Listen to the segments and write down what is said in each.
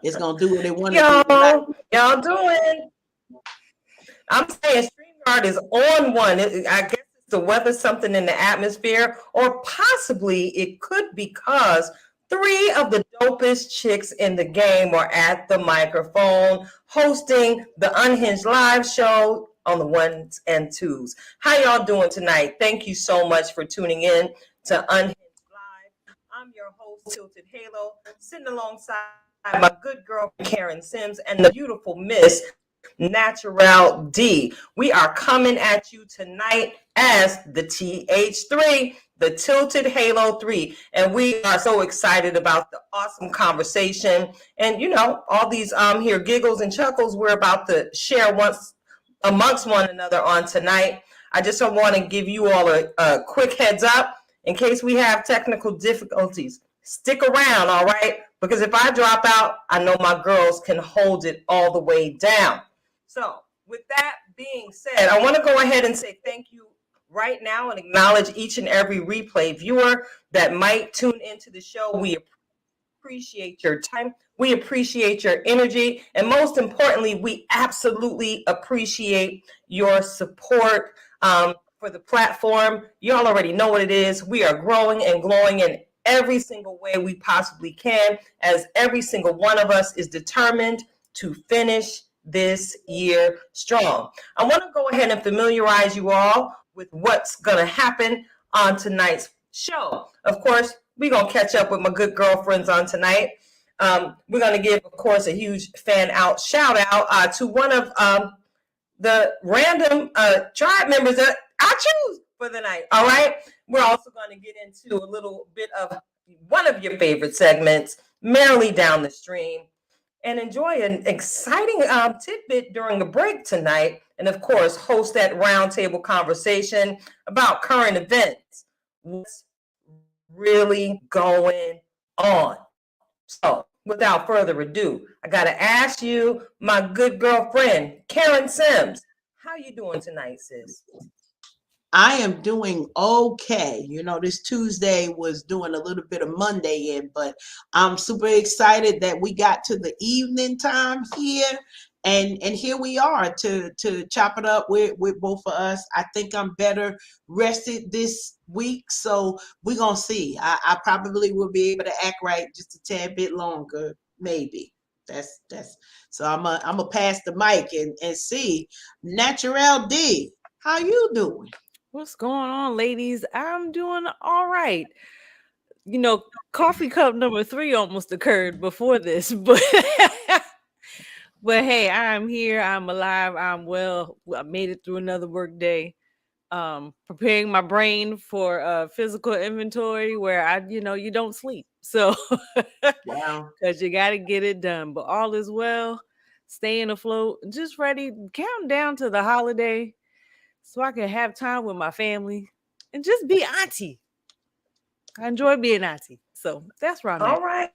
It's gonna do what it want to do tonight. Y'all doing? I'm saying StreamYard is on one. I guess it's the weather, something in the atmosphere, or possibly it could because 3 of the dopest chicks in the game are at the microphone hosting the Unhinged live show on the ones and twos. How y'all doing tonight? Thank you so much for tuning in to Unhinged Live. I'm your host, Tilted Halo, sitting alongside my good girl, Karen Sims, and the beautiful Miss Natural D. We are coming at you tonight as the TH3, the Tilted Halo 3. And we are so excited about the awesome conversation. And, all these here giggles and chuckles we're about to share amongst one another on tonight. I just want to give you all a quick heads up in case we have technical difficulties. Stick around, all right? Because if I drop out, I know my girls can hold it all the way down. So with that being said, I want to go ahead and say thank you right now and acknowledge each and every replay viewer that might tune into the show. We appreciate your time. We appreciate your energy. And most importantly, we absolutely appreciate your support for the platform. You all already know what it is. We are growing and glowing in every single way we possibly can, as every single one of us is determined to finish this year strong. I want to go ahead and familiarize you all with what's going to happen on tonight's show. Of course, we're going to catch up with my good girlfriends on tonight. We're going to give, of course, a huge fan out shout out to one of the random tribe members that I choose for the night. All right. We're also going to get into a little bit of one of your favorite segments, Merrily Down the Stream, and enjoy an exciting tidbit during the break tonight. And of course, host that roundtable conversation about current events. What's really going on? So without further ado, I got to ask you, my good girlfriend, Karen Sims, how you doing tonight, sis? I am doing okay. This Tuesday was doing a little bit of Monday in, but I'm super excited that we got to the evening time here. And here we are to chop it up with both of us. I think I'm better rested this week, so we're going to see. I probably will be able to act right just a tad bit longer, maybe. That's so I'm a pass the mic and see. Natural D, how you doing? What's going on, ladies? I'm doing all right. Coffee cup number 3 almost occurred before this, but but hey, I'm here. I'm alive. I'm well. I made it through another work day. Preparing my brain for physical inventory where you don't sleep. So Wow. because you got to get it done. But all is well. Staying afloat. Just ready. Counting down to the holiday, so I can have time with my family and just be auntie. I enjoy being auntie. So that's where I'm All at.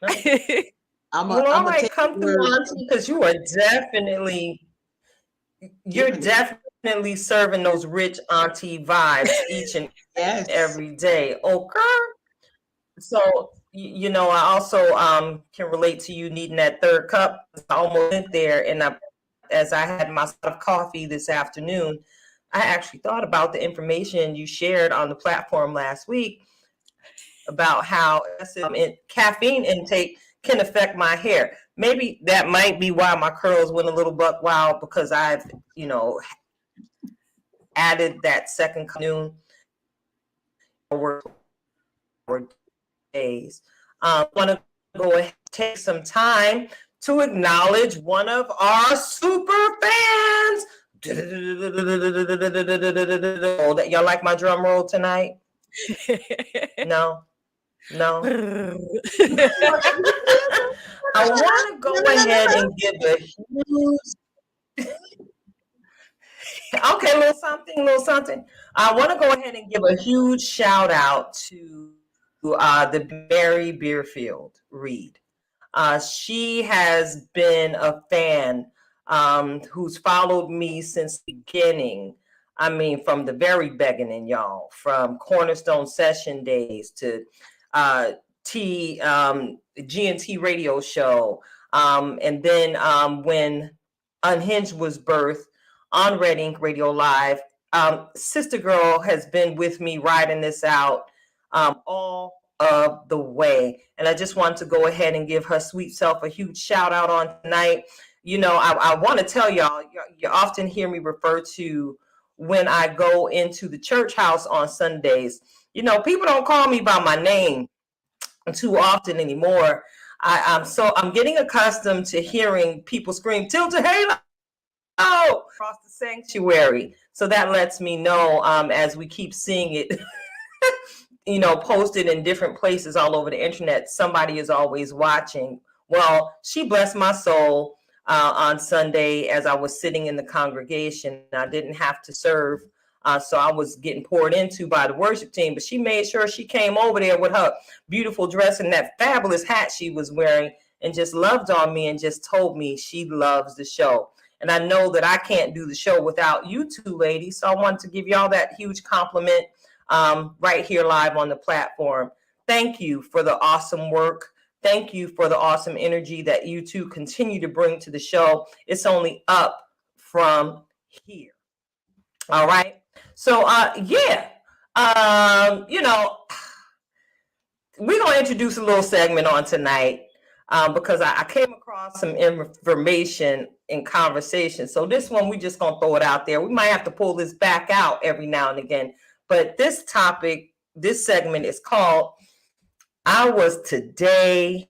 right. I'm all right, come through, auntie, because you're definitely serving those rich auntie vibes each and every day. Okay. So, I also can relate to you needing that third cup. I almost went there, and as I had my cup of coffee this afternoon, I actually thought about the information you shared on the platform last week about how caffeine intake can affect my hair. Maybe that might be why my curls went a little buck wild, because I've, added that second noon work days. I want to go ahead and take some time to acknowledge one of our super fans. Y'all like my drum roll tonight? No. I want to go ahead and give a huge okay, little something. I want to go ahead and give a huge shout out to the Mary Beerfield Reed. She has been a fan who's followed me since the beginning. I mean, from the very beginning, y'all, from Cornerstone Session days to GNT radio show. And then when Unhinged was birthed on Red Ink Radio Live, Sister Girl has been with me riding this out all of the way. And I just want to go ahead and give her sweet self a huge shout out on tonight. You know, I want to tell y'all, you often hear me refer to when I go into the church house on Sundays. You know, people don't call me by my name too often anymore. I'm getting accustomed to hearing people scream "Tilted Halo" across the sanctuary. So that lets me know, as we keep seeing it, you know, posted in different places all over the internet, somebody is always watching. Well, she blessed my soul on Sunday as I was sitting in the congregation. I didn't have to serve. So I was getting poured into by the worship team, but she made sure she came over there with her beautiful dress and that fabulous hat she was wearing and just loved on me and just told me she loves the show. And I know that I can't do the show without you two ladies. So I wanted to give y'all that huge compliment right here live on the platform. Thank you for the awesome work. Thank you for the awesome energy that you two continue to bring to the show. It's only up from here. All right. So, you know, we're going to introduce a little segment on tonight because I came across some information in conversation. So this one, we just going to throw it out there. We might have to pull this back out every now and again. But this topic, this segment is called I Was Today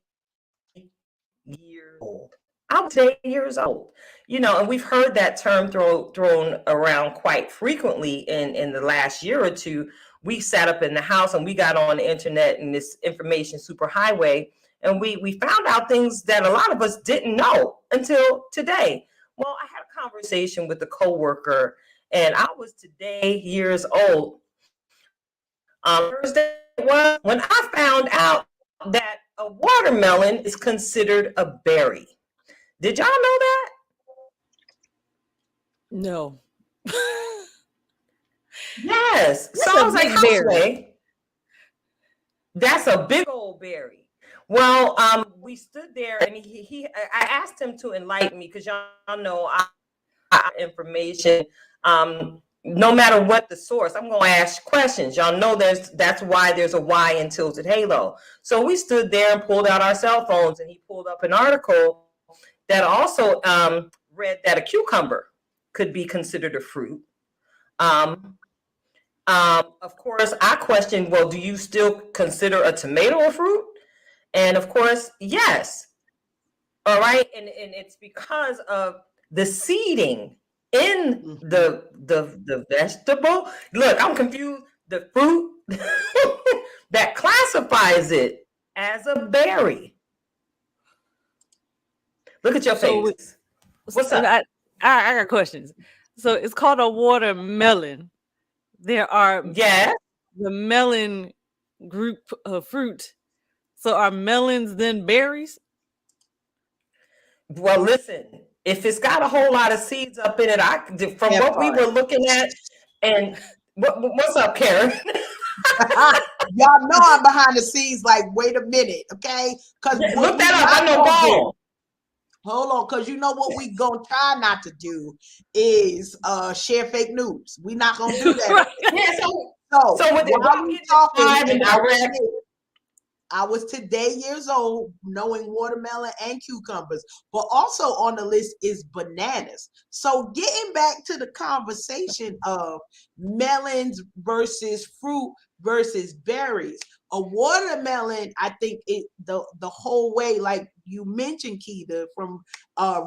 Years Old. I was today years old. You know, and we've heard that term thrown around quite frequently in the last year or two. We sat up in the house and we got on the internet and this information superhighway, and we found out things that a lot of us didn't know until today. Well, I had a conversation with a coworker, and I was today years old. Thursday was when I found out that a watermelon is considered a berry. Did y'all know that? No. Yes. So I was like, Houseway, that's a big old berry. Well, we stood there and I asked him to enlighten me because y'all know I information. No matter what the source, I'm going to ask questions. Y'all know that's why there's a Y in Tilted Halo. So we stood there and pulled out our cell phones, and he pulled up an article that also read that a cucumber could be considered a fruit. Of course, I questioned, well, do you still consider a tomato a fruit? And of course, yes. All right. And it's because of the seeding in the vegetable. Look, I'm confused. The fruit that classifies it as a berry. Look at your face. What's up? I got questions. So it's called a watermelon. There are the melon group of fruit. So are melons then berries? Well, listen, if it's got a whole lot of seeds up in it, from what we were looking at, and what's up, Karen? Y'all know I'm behind the scenes. Like, wait a minute, okay? Because look that up. I know ball. Hold on, because you know what we gonna try not to do is share fake news. We're not gonna do that. Yeah, so with the talking, I was today years old knowing watermelon and cucumbers, but also on the list is bananas. So getting back to the conversation of melons versus fruit versus berries, a watermelon, I think the whole way, like you mentioned, Keita, from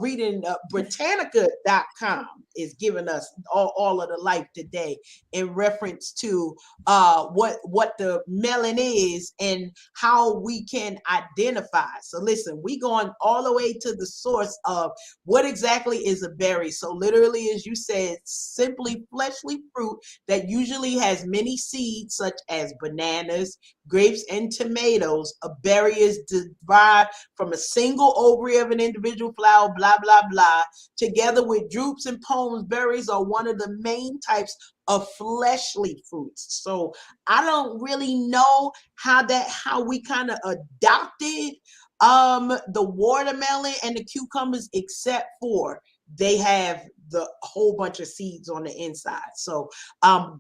reading Britannica.com is giving us all of the life today in reference to what the melon is and how we can identify. So listen, we going all the way to the source of what exactly is a berry. So literally, as you said, simply fleshly fruit that usually has many seeds such as bananas, grapes, and tomatoes. A berry is derived from a single ovary of an individual flower, blah, blah, blah. Together with drupes and pomes, berries are one of the main types of fleshly fruits. So I don't really know how we kind of adopted the watermelon and the cucumbers, except for they have the whole bunch of seeds on the inside. So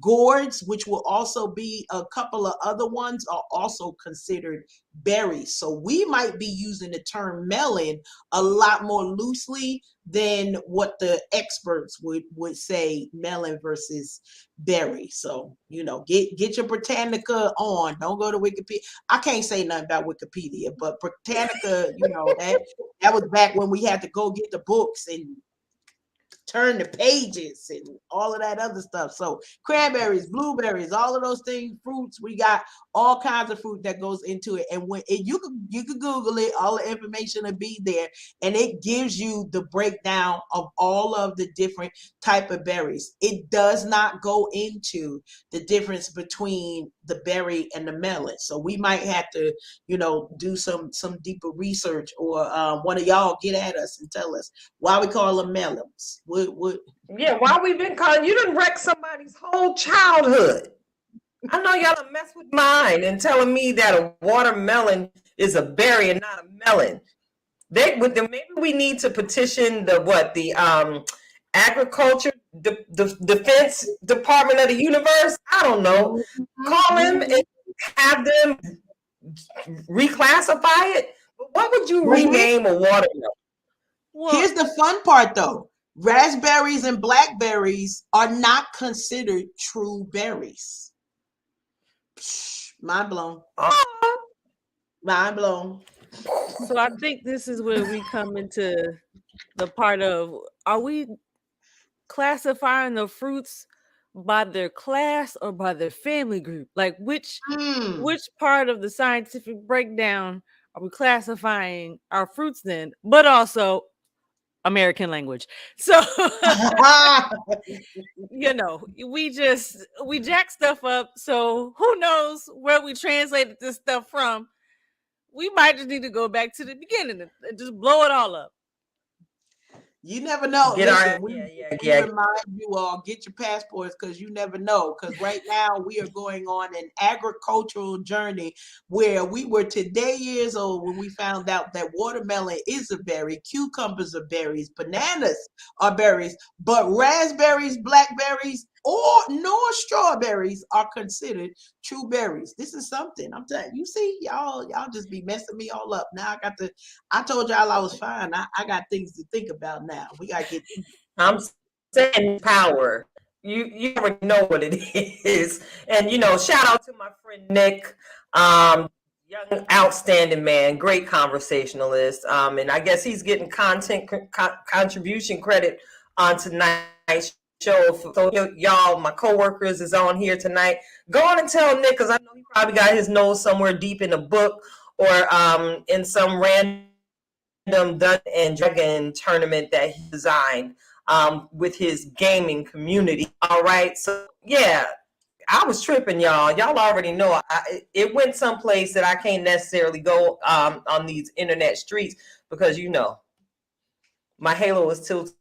gourds, which will also be a couple of other ones, are also considered berries. So we might be using the term melon a lot more loosely than what the experts would say melon versus berry. So, get your Britannica on. Don't go to Wikipedia. I can't say nothing about Wikipedia, but Britannica, that was back when we had to go get the books and turn the pages and all of that other stuff. So cranberries, blueberries, all of those things, fruits, we got all kinds of fruit that goes into it. And you could Google it, all the information will be there, and it gives you the breakdown of all of the different type of berries. It does not go into the difference between the berry and the melon. So we might have to, do some deeper research, or one of y'all get at us and tell us why we call them melons. What? Yeah, why we been calling? You done wreck somebody's whole childhood. I know y'all done mess with mine and telling me that a watermelon is a berry and not a melon. Maybe we need to petition the agriculture defense department of the universe. I don't know. Call them and have them reclassify it. But what would you rename a watermelon? Well, here's the fun part, though. Raspberries and blackberries are not considered true berries. Mind blown. Mind blown. So I think this is where we come into the part of, are we classifying the fruits by their class or by their family group? Like which part of the scientific breakdown are we classifying our fruits then? But also American language. So we jack stuff up. So who knows where we translated this stuff from? We might just need to go back to the beginning and just blow it all up. You never know. We remind you all, get your passports, because you never know. Because right now we are going on an agricultural journey where we were today years old when we found out that watermelon is a berry, cucumbers are berries, bananas are berries, but raspberries, blackberries, nor strawberries are considered true berries. This is something I'm telling you. See, y'all just be messing me all up. Now I told y'all I was fine. I got things to think about now. We gotta get. I'm saying power. You already know what it is, and shout out to my friend Nick, young outstanding man, great conversationalist, and I guess he's getting contribution credit on tonight's show. So y'all, my coworkers is on here tonight. Go on and tell Nick, because I know he probably got his nose somewhere deep in a book or in some random Dungeons and Dragon tournament that he designed with his gaming community. All right, so yeah, I was tripping, y'all. Y'all already know it went someplace that I can't necessarily go on these internet streets, because my halo is tilted.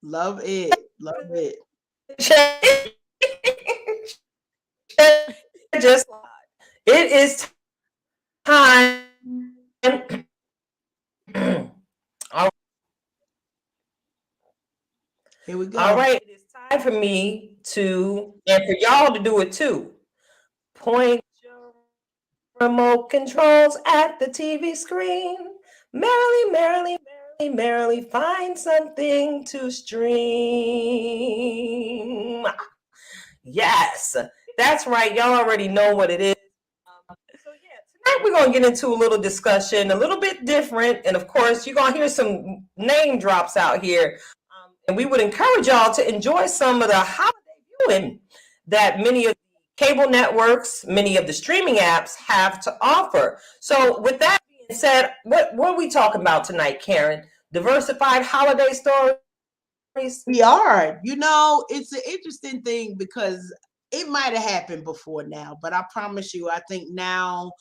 Love it. Just it is time. Here we go. All right, it is time for me to, and for y'all to do it too. Point your remote controls at the TV screen. Merrily, merrily, merrily, merrily, find something to stream. Yes, that's right. Y'all already know what it is. So yeah, tonight we're going to get into a little discussion, a little bit different. And of course, you're going to hear some name drops out here. And we would encourage y'all to enjoy some of the holiday viewing that many of the cable networks, many of the streaming apps have to offer. So with that being said, what are we talking about tonight, Karen? Diversified holiday stories? We are. It's an interesting thing, because it might have happened before now, but I promise you, I think now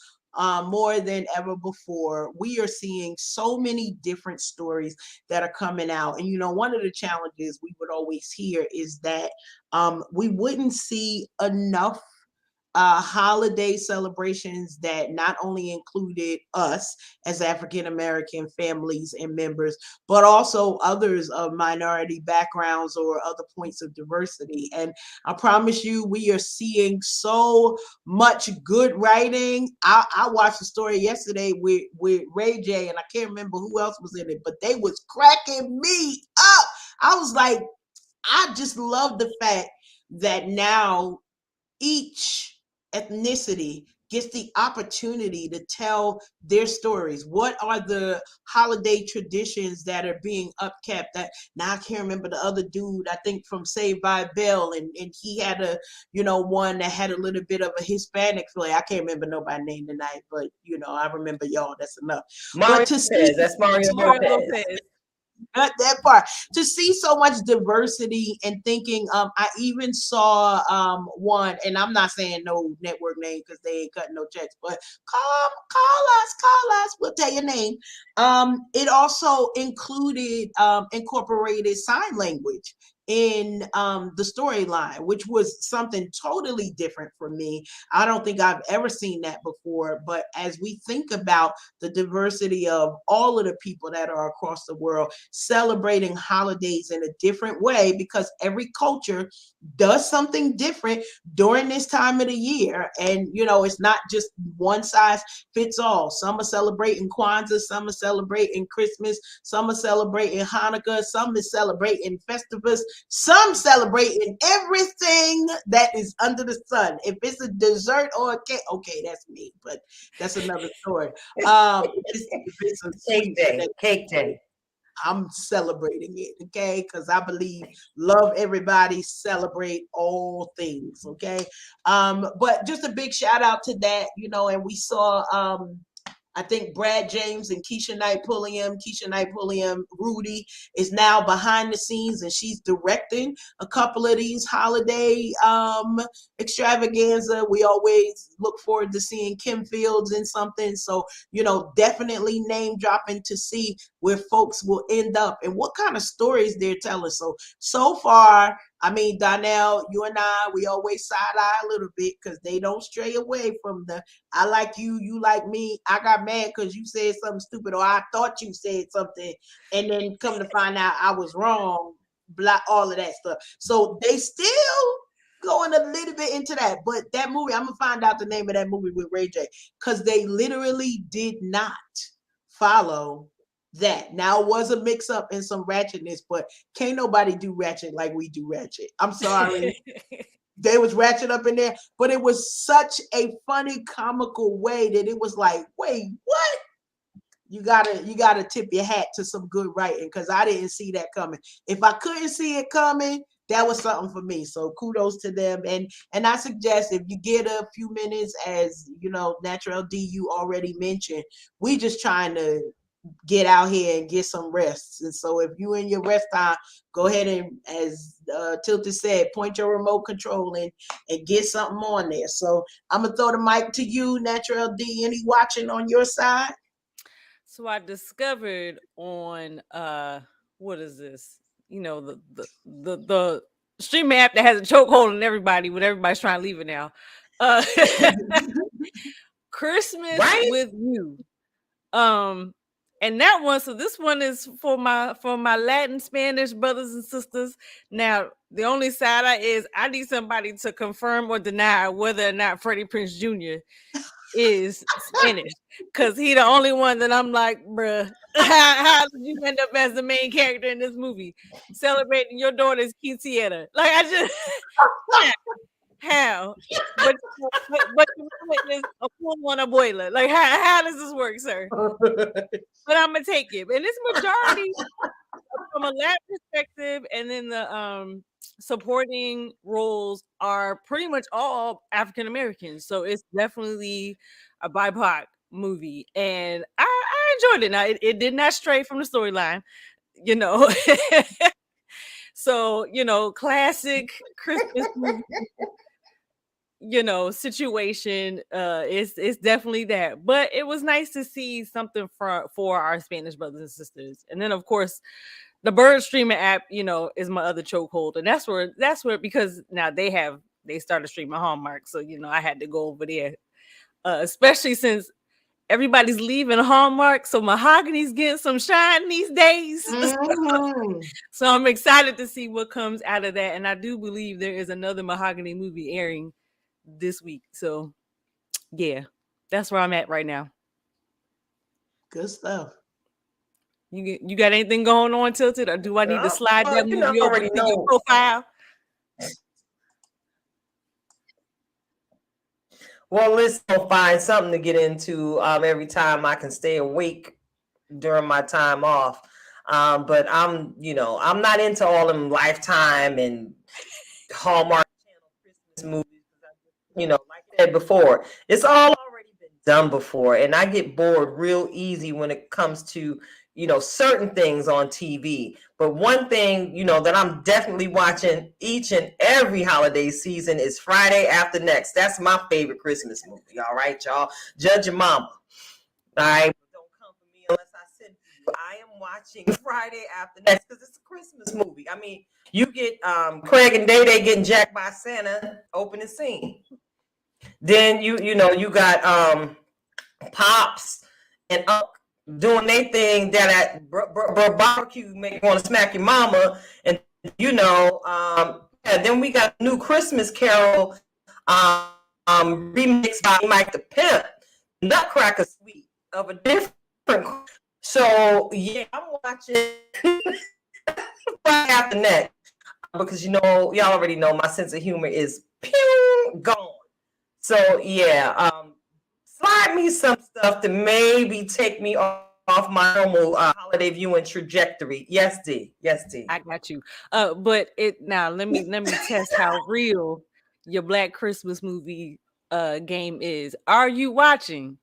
more than ever before, we are seeing so many different stories that are coming out. And one of the challenges we would always hear is that we wouldn't see enough holiday celebrations that not only included us as African American families and members, but also others of minority backgrounds or other points of diversity. And I promise you, we are seeing so much good writing. I watched a story yesterday with Ray J, and I can't remember who else was in it, but they was cracking me up. I was like, I just love the fact that now each ethnicity gets the opportunity to tell their stories. What are the holiday traditions that are being upkept? That now I can't remember the other dude, I think from Saved by Bell, and he had a one that had a little bit of a Hispanic flair. I can't remember nobody's name tonight, but I remember y'all. That's enough. Mario But to Lopez, see that's Mario Mario Lopez. Lopez. not that part, to see so much diversity and thinking. I even saw one, and I'm not saying no network name because they ain't cutting no checks, but call us, we'll tell your name. It also included incorporated sign language in the storyline, which was something totally different for me. I don't think I've ever seen that before. But as we think about the diversity of all of the people that are across the world celebrating holidays in a different way, because every culture does something different during this time of the year. And it's not just one size fits all. Some are celebrating Kwanzaa, some are celebrating Christmas, some are celebrating Hanukkah, some are celebrating Festivus, some celebrating everything that is under the sun. If it's a dessert or a cake, okay, that's me, but that's another story. If it's a Cake sweet, day, cake day. I'm celebrating it, okay? Because I believe love everybody, celebrate all things, okay? But just a big shout out to that, and we saw I think Brad James and Keisha Knight Pulliam, Rudy is now behind the scenes, and she's directing a couple of these holiday extravaganza. We always look forward to seeing Kim Fields in something. So, definitely name dropping to see where folks will end up and what kind of stories they're telling. So far, I mean, Donnell, you and I, we always side eye a little bit because they don't stray away from the I like you, you like me. I got mad because you said something stupid, or I thought you said something, and then come to find out I was wrong, blah, all of that stuff. So they still going a little bit into that. But that movie, I'm gonna find out the name of that movie with Ray J, because they literally did not follow that. Now it was a mix up and some ratchetness, but can't nobody do ratchet like we do ratchet. I'm sorry. They was ratchet up in there, but it was such a funny, comical way that it was like, wait, what? You gotta tip your hat to some good writing, because I didn't see that coming. If I couldn't see it coming, that was something for me. So kudos to them. And I suggest, if you get a few minutes, as Natural D, you already mentioned, we just trying to get out here and get some rest. And so if you in your rest time, go ahead and, as Tilted said, point your remote control in and get something on there. So I'm gonna throw the mic to you, Natural D. Any watching on your side? So I discovered on what is this? The streaming app that has a chokehold on everybody when everybody's trying to leave it now. Christmas Right? with You. And that one, so this one is for my Latin Spanish brothers and sisters. Now, the only side eye is I need somebody to confirm or deny whether or not Freddie Prinze Jr. is Spanish, because he the only one that I'm like, bruh, how did you end up as the main character in this movie celebrating your daughter's quinceañera? Like, I just how? But your mama is a full on abuela. Like, how does this work, sir? But I'm gonna take it, and it's majority from a lab perspective, and then the supporting roles are pretty much all African Americans. So it's definitely a BIPOC movie, and I enjoyed it. Now it did not stray from the storyline, you know. So classic Christmas movie. situation. It's definitely that. But it was nice to see something for our Spanish brothers and sisters. And then of course the bird streaming app, is my other chokehold. And that's where because now they started streaming Hallmark. So, I had to go over there. Especially since everybody's leaving Hallmark, so Mahogany's getting some shine these days. Mhm. So I'm excited to see what comes out of that. And I do believe there is another Mahogany movie airing this week. So yeah, that's where I'm at right now. Good stuff. You got anything going on, Tilted, or do I need to slide that movie I over already to know. your profile? Well, listen, I'll find something to get into every time I can stay awake during my time off. But I'm not into all them Lifetime and Hallmark Channel Christmas movies. Like I said before, it's all already been done before, and I get bored real easy when it comes to certain things on TV. But one thing that I'm definitely watching each and every holiday season is Friday After Next. That's my favorite Christmas movie. All right, y'all. Judge your mama. All right, don't come for me unless I send for you. I am watching Friday After Next because it's a Christmas movie. I mean, you get Craig and Day Day getting jacked by Santa, opening scene. Then you got Pops and Unc doing their thing that at barbecue make you want to smack your mama, and then we got New Christmas Carol remixed by Mike the Pimp, Nutcracker Suite of a different. So yeah, I'm watching right after next because y'all already know my sense of humor is gone. So yeah, slide me some stuff to maybe take me off my normal holiday viewing trajectory. Yes, D. I got you. But now let me test how real your Black Christmas movie game is. Are you watching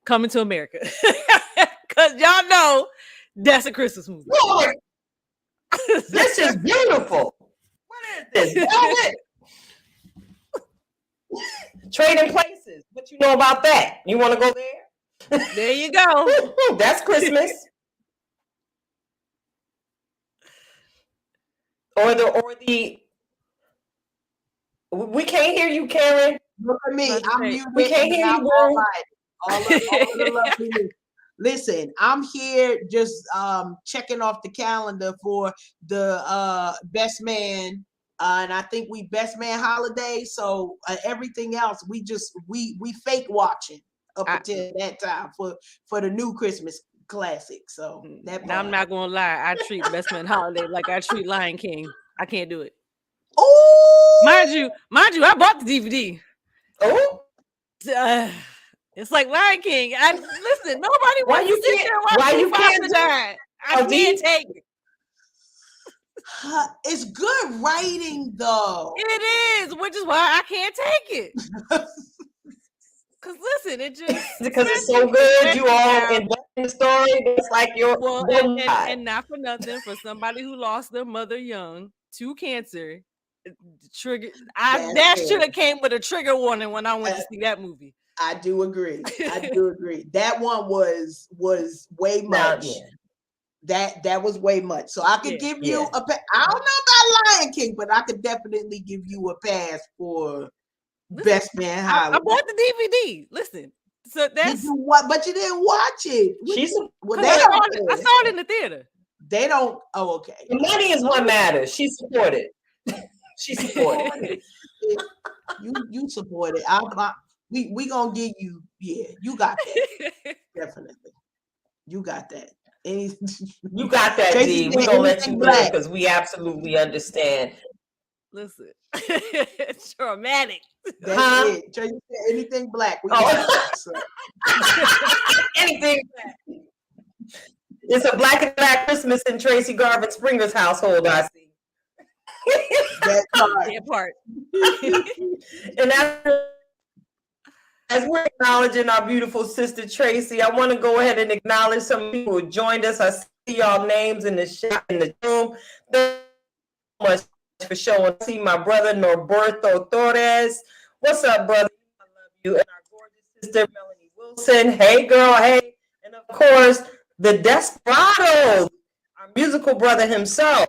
Coming to America? Because y'all know that's a Christmas movie. Lord, this is beautiful. What is this? Velvet? Trading Places. What you know about that? You want to go there? There you go. That's Christmas. Or the. We can't hear you, Karen. Look at me. I'm muted. We can't hear you, All bro. right. All of the lovely. Listen, I'm here just checking off the calendar for the best man. And I think we best man holiday. So everything else, we fake watching up until that time for the new Christmas classic. So that now I'm not gonna lie, I treat best man holiday like I treat Lion King. I can't do it. Oh, mind you, I bought the DVD. Oh, it's like Lion King. Listen, nobody wants to sit there and watch why you can't die. I can't take it. It's good writing though. It is, which is why I can't take it. Cause listen, it just because it's so good. You all invest in the story. It's like your and not for nothing, for somebody who lost their mother young to cancer. Trigger. That should have came with a trigger warning when I went to see that movie. I do agree. That one was way much. That was way much. So I could give you I don't know about Lion King, but I could definitely give you a pass for best man holiday. I bought the DVD. Listen, so that's but you didn't watch it. I saw it in the theater. They don't. Oh, okay. The money is what matters. She supported. She supported. You supported. We gonna give you. Yeah, you got that. Definitely, you got that. You got that, D. We're gonna let you know because we absolutely understand. Listen, it's dramatic. That's it. Tracy said anything black. We anything black. It's a black and black Christmas in Tracy Garvin Springer's household, I see. That part. And as we're acknowledging our beautiful sister Tracy, I want to go ahead and acknowledge some people who joined us. I see y'all names in the shop in the room. Thank you so much for showing. I see my brother Norberto Torres. What's up, brother? I love you. And our gorgeous sister, Melanie Wilson. Hey, girl. Hey. And of course, the Desperado, our musical brother himself,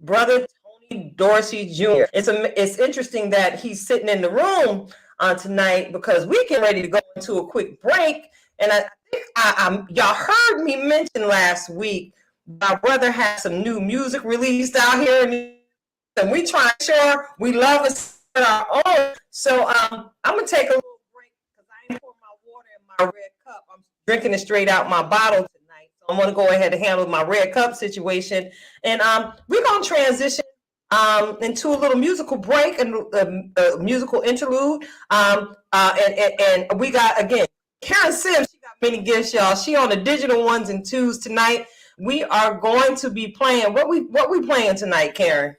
brother Tony Dorsey Jr. It's interesting that he's sitting in the room tonight because we get ready to go into a quick break. And I think y'all heard me mention last week my brother has some new music released out here, and we try to sure we love us at our own. So I'm gonna take a little break because I ain't pouring my water in my red cup. I'm drinking it straight out my bottle tonight. So I'm gonna go ahead and handle my red cup situation, and we're gonna transition into a little musical break and a musical interlude. And we got again Karen Sims. She got many gifts, y'all. She on the digital ones and twos tonight. We are going to be playing what we playing tonight, Karen.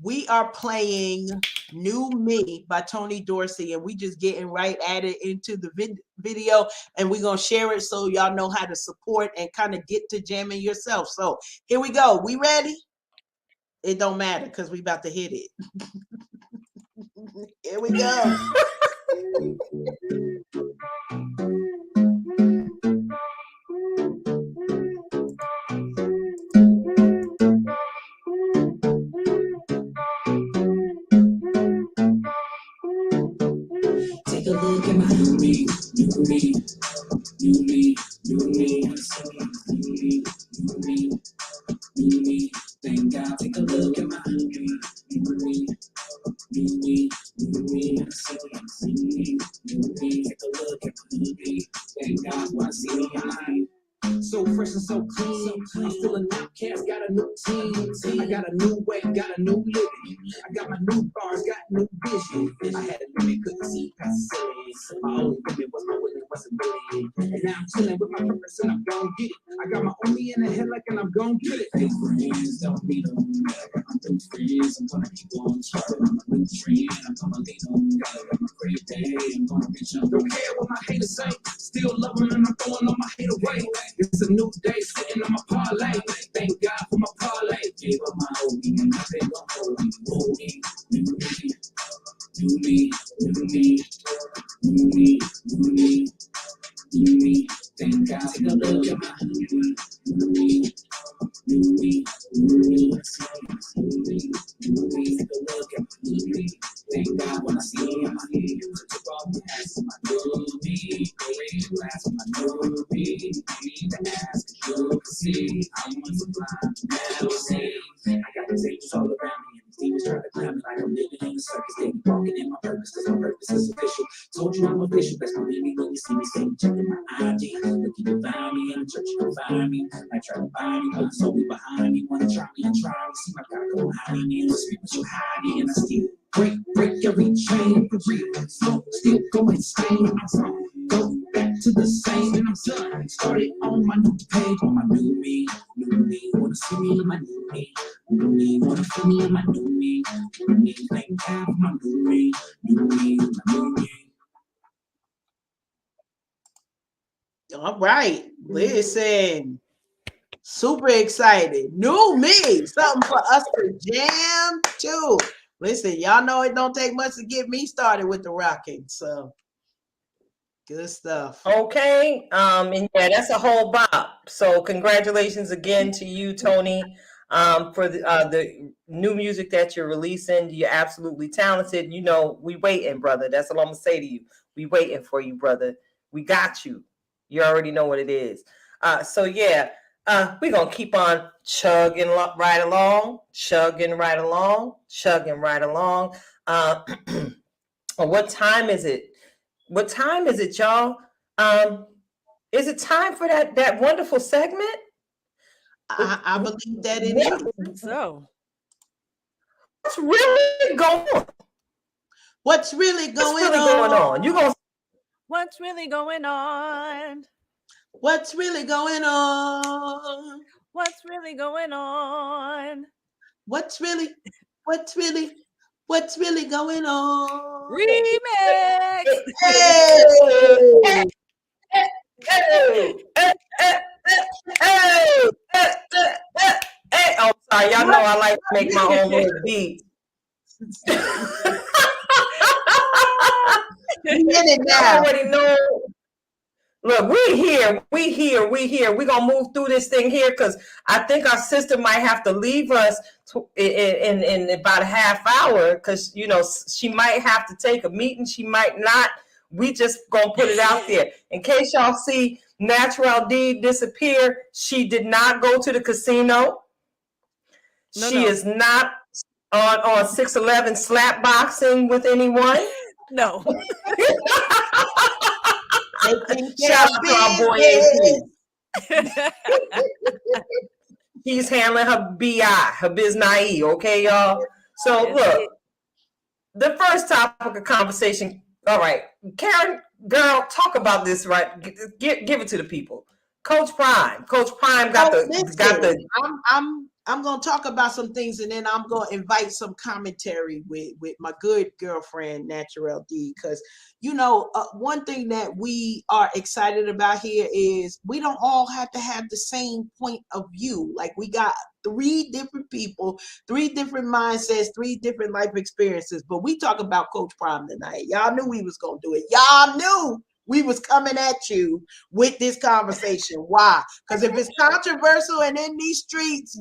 We are playing New Me by Tony Dorsey, and we just getting right at it into the video, and we're going to share it so y'all know how to support and kind of get to jamming yourself. So here we go. We ready? It don't matter because we about to hit it. Here we go. Take a look at my new me, new me, new me, new me, new me, new me. Thank God. Take a look at my new me, new me, new me, new me, new me. Take a look at my new me. Thank God, why see me high. So fresh and so clean. I'm still an outcast, got a new team. I got a new way, got a new living. I got my new bars, got new vision. I had a limit, couldn't see past the ceiling. My only limit was my will, it wasn't willing. And now I'm chilling with my purpose and I'm gon' get it. I got my only in the head like and I'm gon' get it. Hey friends, don't need them. I got my new friends, I'm gonna keep on keeping on my new trend. I'm gonna lead them, gotta have my great day. I'm gonna reach them. Don't care what my haters say, still love them and I'm throwing on my hate away. It's a new day, sitting on my parlay. Thank God for my parlay. Gave up my old me, and now they gon' hold me. Hold me, new me, new me, new me, new me, new me, new me. Thank God. Take a look at my new me, new me, new me, new me, new me, new me. Take a look at my new me. Thank God when I see me, I'm here. Took off the ass of my new me. Great glass of my new me. Need to ask, cause you can see I'm on the blind. Now see, I got the tapes all around me. And these demons try to climb me like I'm living in a circus. They be walking in my purpose, cause my purpose is official. Told you I'm official, that's my baby when you see me. Say, checking my ID. Look, you can find me in the church, you can find me. I try to buy me, but it's only behind me. Wanna try me and try me. See my God go behind me in the street, but you hiding. And I still break every chain for real. So still go insane. I'm wrong. Go back to the same, and I'm done. Started on my new page, on my new me, new me. Wanna see me in my new me, new me. Wanna feel me in my new me, new me. Thank God for my new me, new me, my new me. All right, listen. Super excited. New me, something for us to jam to. Listen, y'all know it don't take much to get me started with the rocking. So good stuff. Okay. And yeah, that's a whole bop. So congratulations again to you, Tony, for the new music that you're releasing. You're absolutely talented. You know, we waiting, brother. That's all I'm gonna say to you. We waiting for you, brother. We got you. You already know what it is. So yeah, we're gonna keep on chugging right along, chugging right along, chugging right along. What time is it? What time is it, y'all? Is it time for that wonderful segment? I believe that it is. I think so. What's really going on? What's really going on? You gonna? What's really going on? What's really going on? What's really going on? What's really going on? Remix. Hey! Oh, sorry, y'all know I like to make my own little beat. We in it Y'all now. already know. Look, we here. We're gonna move through this thing here because I think our sister might have to leave us in about a half hour because she might have to take a meeting, she might not. We just gonna put it out there. In case y'all see Natural D disappear, she did not go to the casino. She No. is not on 611 slap boxing with anyone. No. Taking care Shout of out to our boy business. AP. He's handling her BI, her business, okay, y'all? So That's look, it. the first topic of conversation. All right, Karen, girl, talk about this, right? Give it to the people. Coach Prime got Oh, the. listen, I'm gonna talk about some things, and then I'm gonna invite some commentary with my good girlfriend Natural D, because one thing that we are excited about here is we don't all have to have the same point of view. Like, we got three different people, three different mindsets, three different life experiences, but we talk about Coach Prime tonight. Y'all knew we was gonna do it. Y'all knew we was coming at you with this conversation. Why? Because if it's controversial and in these streets,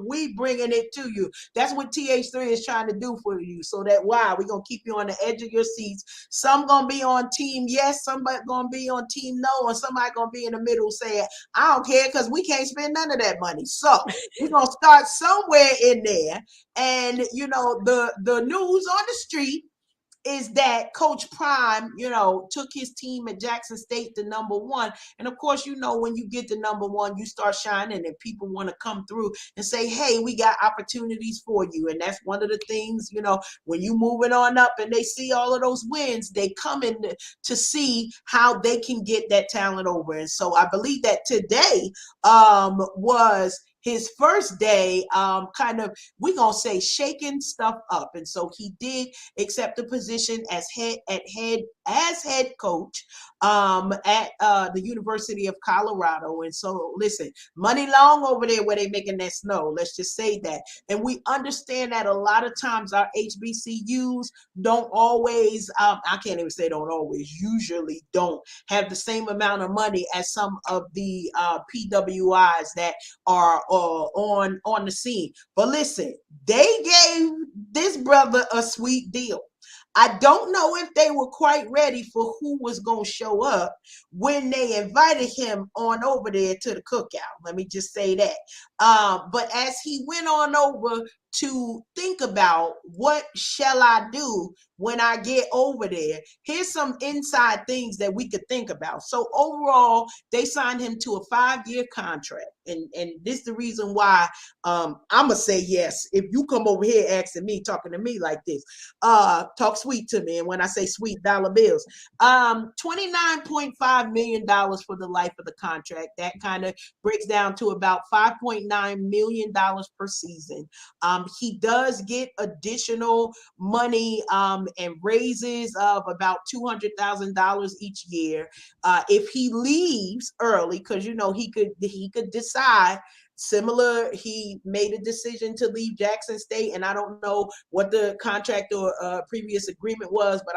we bringing it to you. That's what TH3 is trying to do for you. So that why we're gonna keep you on the edge of your seats. Some gonna be on team yes, somebody gonna be on team no, and somebody gonna be in the middle saying, I don't care because we can't spend none of that money. So we're gonna start somewhere in there. And the news on the street is that Coach Prime, took his team at Jackson State to #1. And of course, when you get to #1, you start shining and people want to come through and say, hey, we got opportunities for you. And that's one of the things, when you moving on up and they see all of those wins, they come in to see how they can get that talent over. And so I believe that today was his first day, we're going to say shaking stuff up. And so he did accept the position as head coach at the University of Colorado. And so listen, money long over there where they making that snow. Let's just say that. And we understand that a lot of times our HBCUs don't always, I can't even say don't always, usually don't have the same amount of money as some of the PWIs that are on the scene. But listen, they gave this brother a sweet deal. I don't know if they were quite ready for who was going to show up when they invited him on over there to the cookout. Let me just say that. But as he went on over to think about what shall I do when I get over there, here's some inside things that we could think about. So overall, they signed him to a 5-year contract. And this is the reason why I'm going to say yes. If you come over here asking me, talking to me like this, talk sweet to me. And when I say sweet, dollar bills, $29.5 million for the life of the contract. That kind of breaks down to about $5.9 million per season. He does get additional money and raises of about $200,000 each year. If he leaves early, because he could decide. Similar, he made a decision to leave Jackson State, and I don't know what the contract or previous agreement was, but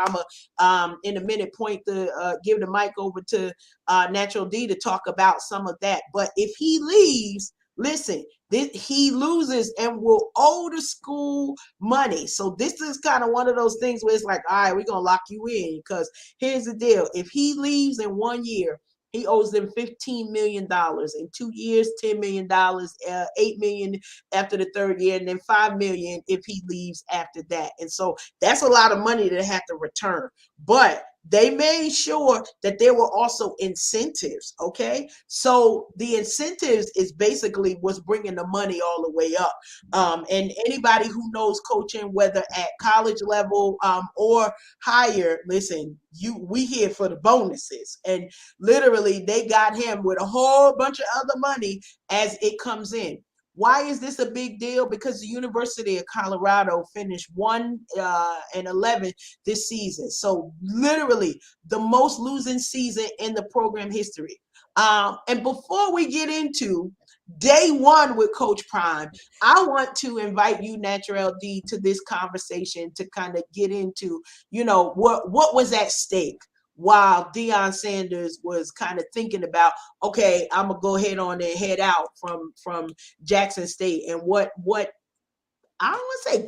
I'm in a minute point to give the mic over to Natural D to talk about some of that. But if he leaves, listen, he loses and will owe the school money. So this is kind of one of those things where it's like, all right, we're gonna lock you in, because here's the deal: if he leaves in 1 year, he owes them $15 million. In 2 years, $10 million, $8 million after the third year, and then $5 million if he leaves after that. And so that's a lot of money they have to return. But they made sure that there were also incentives. Okay, so the incentives is basically what's bringing the money all the way up. And anybody who knows coaching, whether at college level or higher, listen, we here for the bonuses. And literally, they got him with a whole bunch of other money as it comes in. Why is this a big deal? Because the University of Colorado finished 1-11 this season. So literally the most losing season in the program history. And before we get into day one with Coach Prime. I want to invite you, Natural D, to this conversation to kind of get into, what was at stake while Deion Sanders was kind of thinking about, okay, I'm gonna go ahead on and head out from Jackson State, and what I don't want to say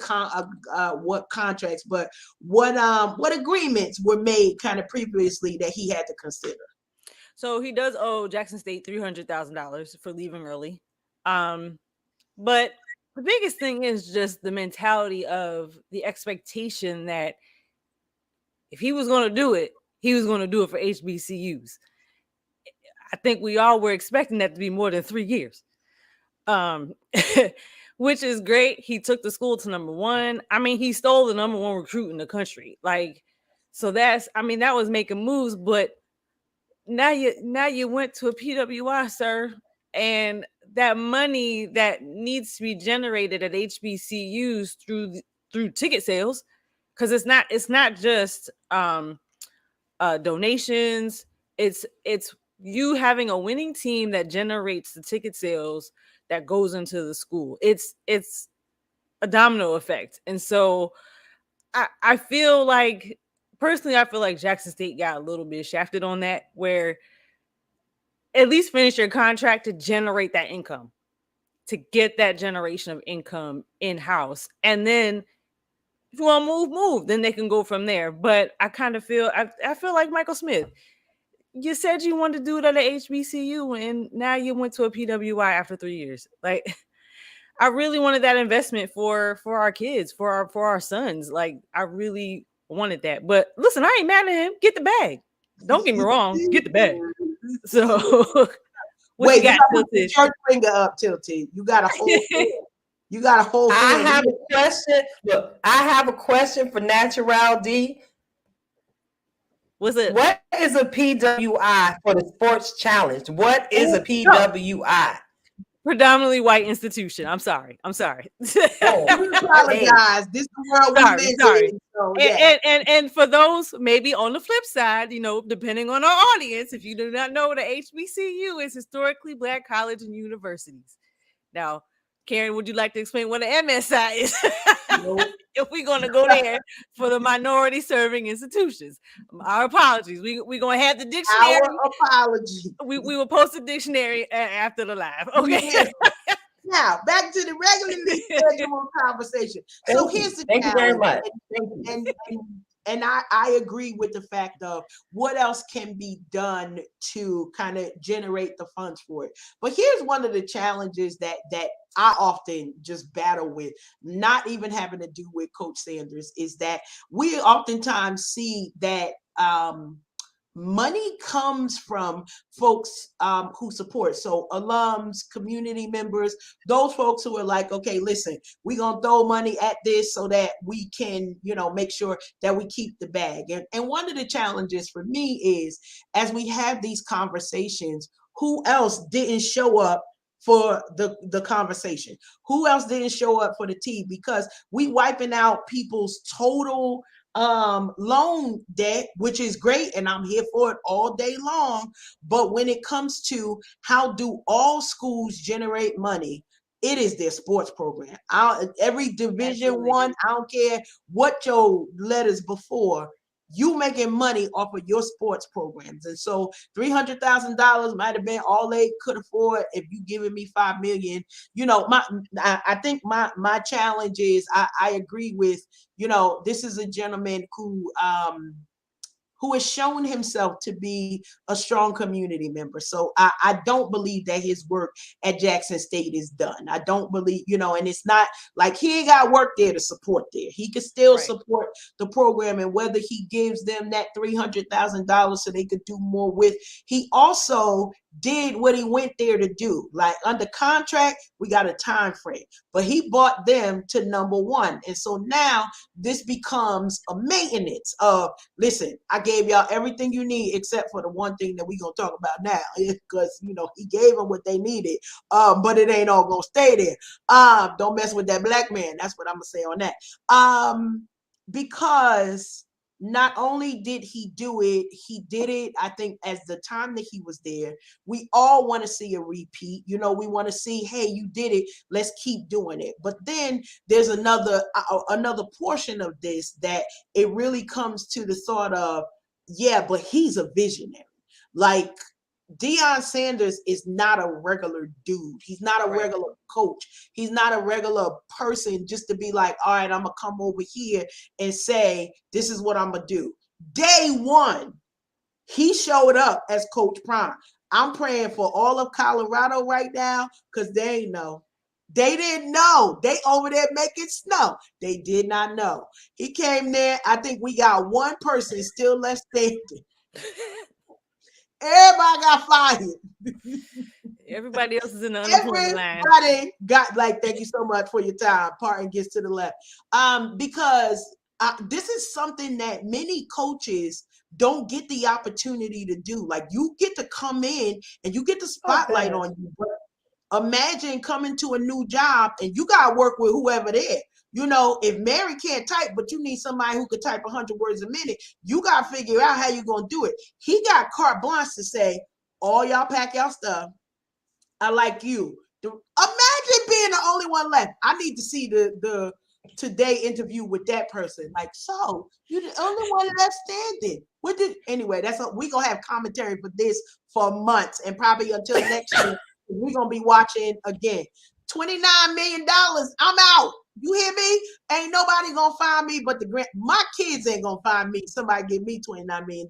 what contracts, but what agreements were made kind of previously that he had to consider. So he does owe Jackson State $300,000 for leaving early. But the biggest thing is just the mentality of the expectation that if he was going to do it, he was going to do it for HBCUs. I think we all were expecting that to be more than 3 years. Which is great. He took the school to number one. I mean, he stole the number one recruit in the country. So that was making moves, but now you went to a PWI, sir, and that money that needs to be generated at HBCUs through ticket sales, because it's not just donations. It's you having a winning team that generates the ticket sales that goes into the school. It's a domino effect. And so I feel like, personally, I feel like Jackson State got a little bit shafted on that, where at least finish your contract to generate that income, to get that generation of income in-house. And then if you want to move, then they can go from there. But I kind of feel, I feel like Michael Smith. You said you wanted to do it at a HBCU, and now you went to a PWI after 3 years. Like, I really wanted that investment for our kids, for our sons. Like, I really wanted that. But listen, I ain't mad at him. Get the bag. Don't get me wrong. Get the bag. So, wait, you got to put your church finger up, Tilted. You got a whole. You got a whole. I have a question. Look, I have a question for Natural D. What's it? What is a PWI for the sports challenge? What is a PWI? Predominantly white institution. I'm sorry. Oh, we apologize. This is the world we live in. So, yeah. And for those maybe on the flip side, depending on our audience, if you do not know, the HBCU is historically Black college and universities. Now, Karen, would you like to explain what an MSI is? Nope. If we're going to go there for the minority serving institutions, our apologies. We're going to have the dictionary. Our apology. We will post a dictionary after the live. Okay. Yeah. Now back to the regularly scheduled conversation. So here's the Thank you very much. And I agree with the fact of what else can be done to kind of generate the funds for it. But here's one of the challenges that I often just battle with, not even having to do with Coach Sanders, is that we oftentimes see that money comes from folks who support. So alums, community members, those folks who are like, okay, listen, we're going to throw money at this so that we can, make sure that we keep the bag. And one of the challenges for me is, as we have these conversations, who else didn't show up for the conversation? Who else didn't show up for the tea? Because we wiping out people's total loan debt, which is great, and I'm here for it all day long. But when it comes to how do all schools generate money, it is their sports program. Every division one, I don't care what your letters before, you making money off of your sports programs. And so $300,000 might have been all they could afford. If you giving me $5 million, I think my challenge is, I agree with, this is a gentleman who has shown himself to be a strong community member. So I don't believe that his work at Jackson State is done. I don't believe, and it's not like he ain't got work there to support there. He can still support the program, and whether he gives them that $300,000 so they could do more with, he also did what he went there to do. Like, under contract, we got a time frame, but he brought them to number one. And so now this becomes a maintenance of, listen, I gave y'all everything you need except for the one thing that we're going to talk about now, because, he gave them what they needed, but it ain't all going to stay there. Don't mess with that black man. That's what I'm going to say on that. Because not only did he do it, he did it, I think, as the time that he was there. We all want to see a repeat. You know, we want to see, hey, you did it. Let's keep doing it. But then there's another portion of this that it really comes to the thought of, yeah, but he's a visionary. Like, Deion Sanders is not a regular dude. He's not a regular coach. He's not a regular person just to be like, all right, I'm going to come over here and say, this is what I'm going to do. Day one, he showed up as Coach Prime. I'm praying for all of Colorado right now because they know. They didn't know. They over there making snow. They did not know. He came there. I think we got one person still left standing. Everybody got fired. Everybody else is in the unemployment line. Everybody got, like, thank you so much for your time. Parton gets to the left. Because this is something that many coaches don't get the opportunity to do. Like, you get to come in and you get the spotlight on you. But imagine coming to a new job and you got to work with whoever there. You know, if Mary can't type, but you need somebody who could type 100 words a minute, you got to figure out how you're going to do it. He got carte blanche to say, all y'all pack y'all stuff. I like you. Imagine being the only one left. I need to see the today interview with that person. Like, so you're the only one left standing. Anyway, we gonna have commentary for this for months and probably until next year. We're gonna be watching again. $29 million. I'm out. You hear me? Ain't nobody gonna find me but my kids ain't gonna find me. Somebody give me $29 million.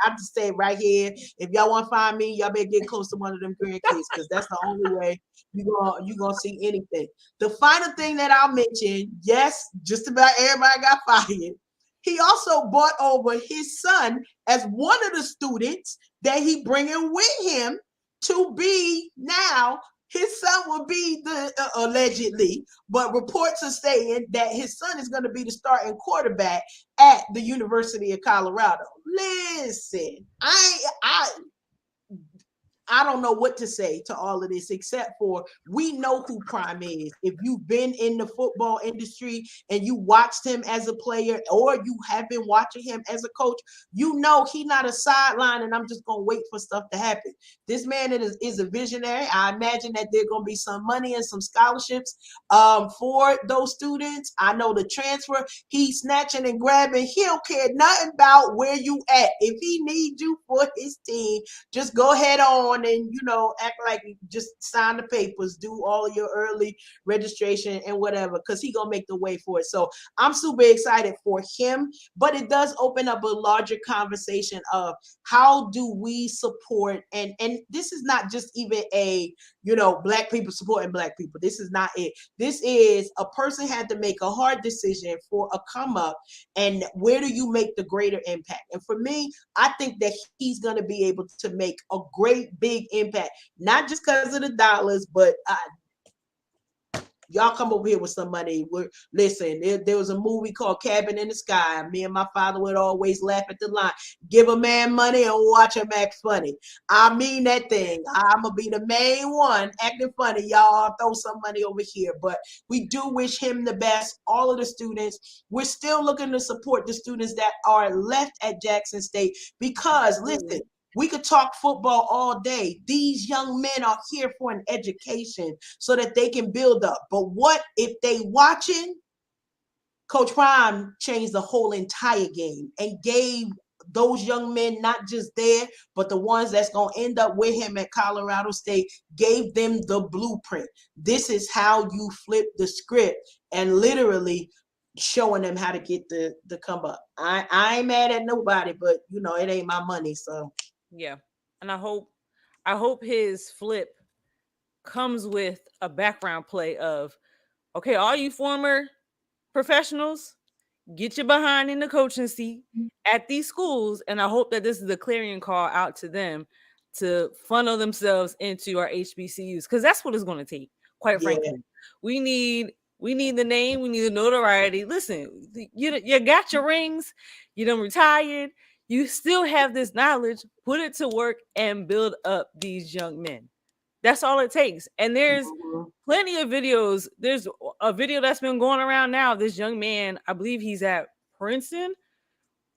I'm just staying right here. If y'all want to find me, y'all better get close to one of them grandkids because that's the only way you gonna see anything. The final thing that I'll mention, yes, just about everybody got fired. He also brought over his son as one of the students that he bringing with him to be now. His son will be allegedly, but reports are saying that his son is going to be the starting quarterback at the University of Colorado. Listen, I don't know what to say to all of this except for we know who Prime is. If you've been in the football industry and you watched him as a player or you have been watching him as a coach, you know he's not a sideline and I'm just going to wait for stuff to happen. This man is a visionary. I imagine that there's going to be some money and some scholarships for those students. I know the transfer, he's snatching and grabbing. He don't care nothing about where you at. If he needs you for his team, just go ahead on and, you know, act like you just sign the papers, do all of your early registration and whatever, because he gonna make the way for it. So I'm super excited for him, but it does open up a larger conversation of how do we support, and this is not just even a, you know, Black people supporting Black people. This is not it. This is a person had to make a hard decision for a come up, and where do you make the greater impact? And for me, I think that he's going to be able to make a great big impact, not just because of the dollars, but y'all come over here with some money. Listen, there was a movie called Cabin in the Sky. Me and my father would always laugh at the line, give a man money and watch him act funny. I mean that thing. I'm going to be the main one acting funny. Y'all throw some money over here. But we do wish him the best, all of the students. We're still looking to support the students that are left at Jackson State because, listen, we could talk football all day. These young men are here for an education so that they can build up. But what if they watching? Coach Prime changed the whole entire game and gave those young men, not just there, but the ones that's going to end up with him at Colorado State, gave them the blueprint. This is how you flip the script and literally showing them how to get the come up. I ain't mad at nobody, but, you know, it ain't my money, so. Yeah. And I hope his flip comes with a background play of, okay, all you former professionals, get your behind in the coaching seat at these schools. And I hope that this is a clarion call out to them to funnel themselves into our HBCUs, because that's what it's going to take, quite frankly. We need the name, we need the notoriety. Listen, you got your rings, you done retired, you still have this knowledge, put it to work and build up these young men. That's all it takes. And there's plenty of videos. There's a video that's been going around now. This young man, I believe he's at Princeton,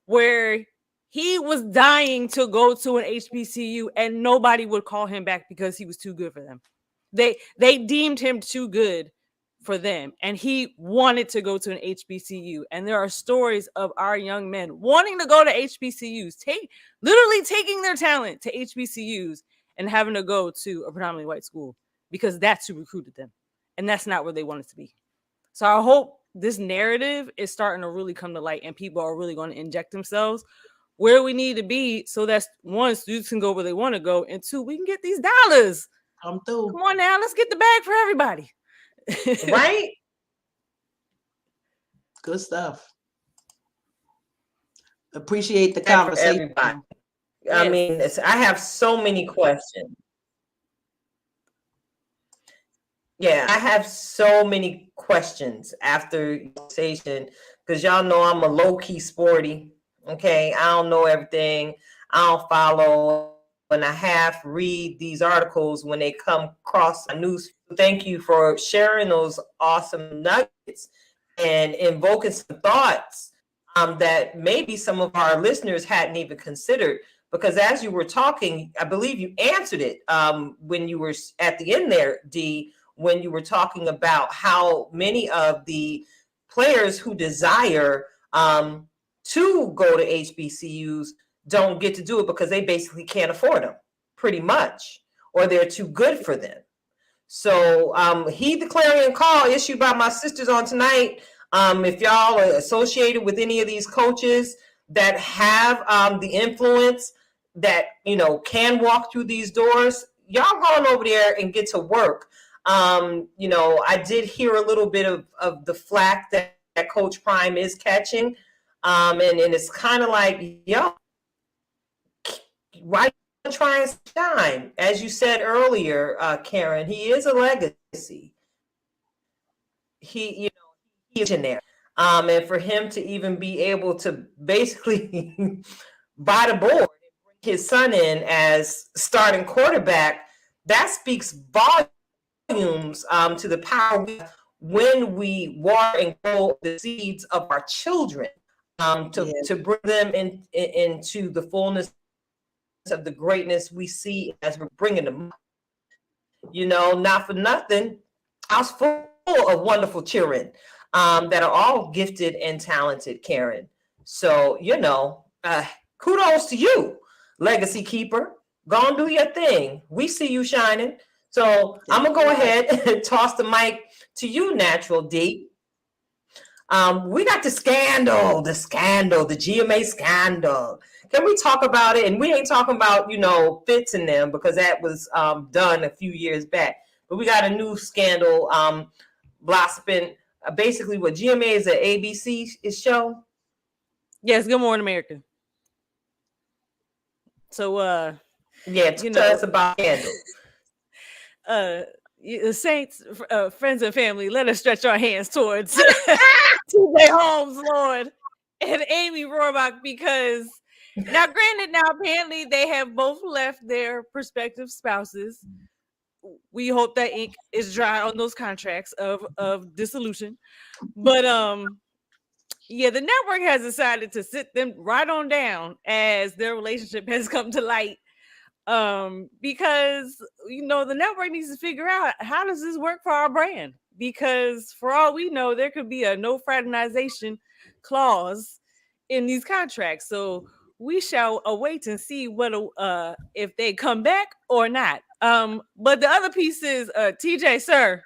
where he was dying to go to an HBCU and nobody would call him back because he was too good for them. They deemed him too good for them, and he wanted to go to an HBCU. And there are stories of our young men wanting to go to HBCUs, literally taking their talent to HBCUs and having to go to a predominantly white school because that's who recruited them, and that's not where they wanted to be. So I hope this narrative is starting to really come to light, and people are really going to inject themselves where we need to be, so that one, students can go where they want to go, and two, we can get these dollars. Come through. Come on now, let's get the bag for everybody. Right? Good stuff. Appreciate the That for conversation. everybody. Yes. I mean, I have so many questions. Yeah, I have so many questions after the conversation because y'all know I'm a low-key sporty. Okay, I don't know everything. I don't follow, and I half read these articles when they come across my news. Thank you for sharing those awesome nuggets and invoking some thoughts that maybe some of our listeners hadn't even considered. Because as you were talking, I believe you answered it when you were at the end there, Dee, when you were talking about how many of the players who desire to go to HBCUs don't get to do it because they basically can't afford them, pretty much, or they're too good for them. So heed the clarion call issued by my sisters on tonight. If y'all are associated with any of these coaches that have the influence that, you know, can walk through these doors, y'all go on over there and get to work. You know, I did hear a little bit of the flack that Coach Prime is catching. And it's kind of like, yo, why try and shine? As you said earlier, Karen, he is a legacy. He is in there. And for him to even be able to basically buy the board and bring his son in as starting quarterback, that speaks volumes to the power when we water and grow the seeds of our children to bring them into the fullness of the greatness we see as we're bringing them up. You know, not for nothing, I was full of wonderful children that are all gifted and talented, Karen. So, you know, kudos to you, legacy keeper. Go and do your thing. We see you shining. So I'm going to go ahead and toss the mic to you, Natural D. We got the scandal, the GMA scandal. Can we talk about it? And we ain't talking about, you know, Fitz and them because that was done a few years back. But we got a new scandal blossoming. Basically, what GMA is an ABC show. Yes, Good Morning America. So, yeah, you know, it's about scandal. Saints, friends and family, let us stretch our hands towards TJ Holmes, Lord, and Amy Rohrbach, because now, granted, now apparently they have both left their prospective spouses. We hope that ink is dry on those contracts of dissolution, but yeah, the network has decided to sit them right on down as their relationship has come to light. Because, you know, the network needs to figure out, how does this work for our brand? Because for all we know, there could be a no fraternization clause in these contracts. So we shall await and see whether if they come back or not. But the other piece is TJ, sir,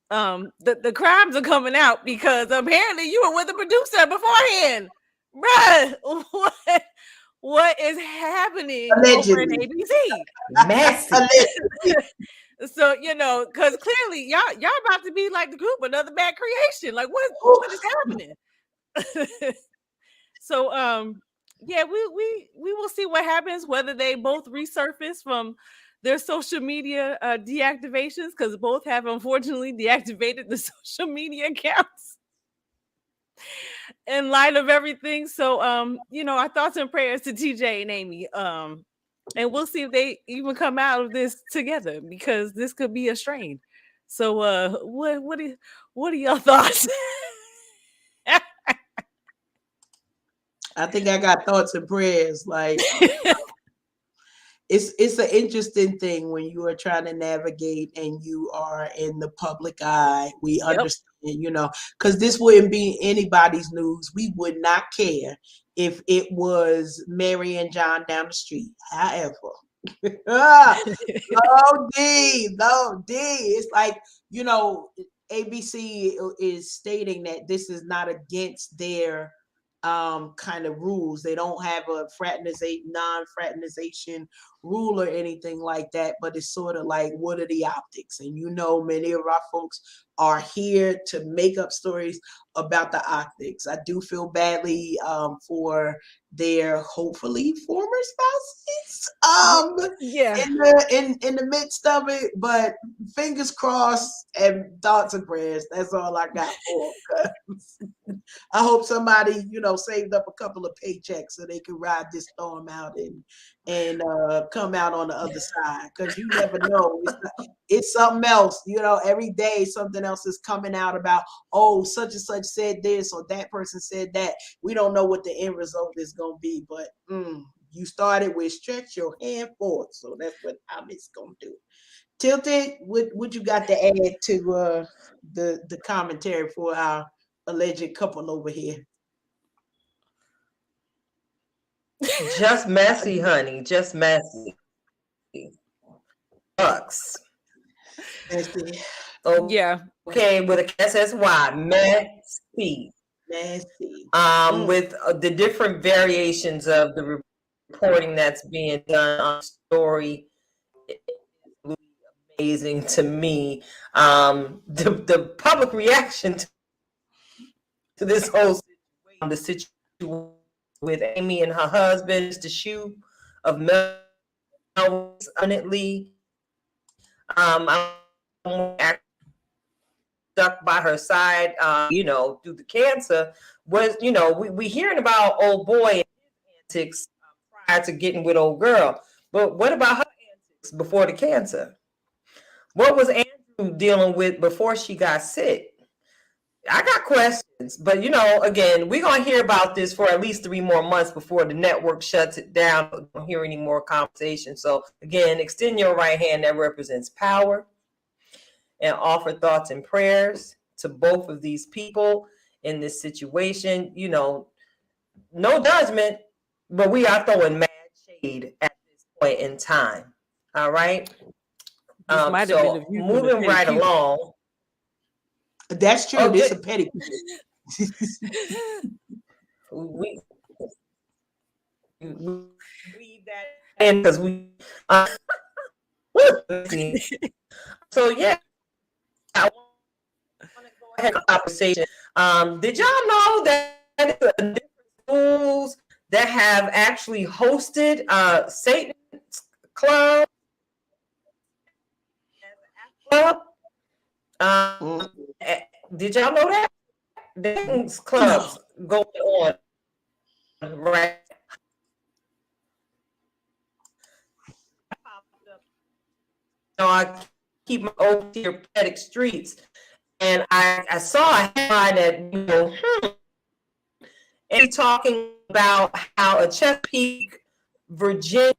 the crimes are coming out because apparently you were with the producer beforehand, bruh. What is happening over at ABC? Messy. So, you know, because clearly y'all about to be like the group, another bad creation. Like what is happening? So yeah, we will see what happens, whether they both resurface from their social media deactivations, because both have unfortunately deactivated the social media accounts in light of everything. So you know, our thoughts and prayers to TJ and Amy. And we'll see if they even come out of this together, because this could be a strain. So what are your thoughts? I think I got thoughts and prayers. Like it's an interesting thing when you are trying to navigate and you are in the public eye. We Yep. understand, because this wouldn't be anybody's news. We would not care if it was Mary and John down the street. However, no D, no D. It's like, ABC is stating that this is not against their kind of rules. They don't have a non-fraternization rule or anything like that, but it's sort of like, what are the optics? And many of our folks are here to make up stories about the optics. I do feel badly for their hopefully former spouses Yeah. in the midst of it, but fingers crossed and thoughts and prayers. That's all I got for 'cause I hope somebody, saved up a couple of paychecks so they can ride this storm out and come out on the other side. Because you never know. It's something else. Every day something else is coming out about, oh, such and such said this or that person said that. We don't know what the end result is going to be. But you started with stretch your hand forward. So that's what I'm just going to do. Tilted, what you got to add to the commentary for our alleged couple over here? Just messy, honey. Just messy. Bucks. Messy. Yeah. Okay, with a SSY, messy. Messy. With the different variations of the reporting that's being done on the story, amazing to me. The public reaction to this whole situation, the situation with Amy and her husband, Mr. Shue of Melrose, eminently, stuck by her side, through the cancer, was, we hearing about old boy and his antics prior to getting with old girl. But what about her antics before the cancer? What was Andrew dealing with before she got sick? I got questions, but again, we're gonna hear about this for at least 3 more months before the network shuts it down. We don't hear any more conversation. So again, extend your right hand that represents power and offer thoughts and prayers to both of these people in this situation. No judgment, but we are throwing mad shade at this point in time. All right. So moving right along. That's true. This is a petty. we leave that in because we. So yeah, I want to go ahead with the conversation. Did y'all know that different schools that have actually hosted Satan's Club? Did y'all know that? Satan's clubs going on right. I keep my old therapeutic streets, and I saw a headline that and talking about how a Chesapeake, Virginia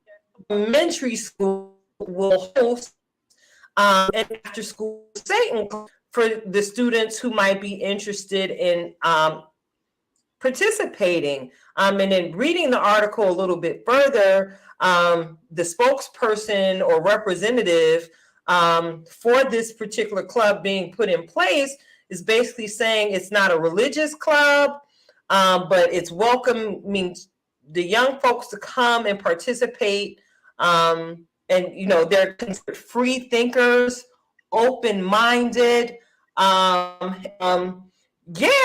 elementary school will host an after-school Satan for the students who might be interested in participating. And then reading the article a little bit further, the spokesperson or representative for this particular club being put in place is basically saying it's not a religious club, but it's welcoming the young folks to come and participate. And, they're considered free thinkers, open-minded. Yeah,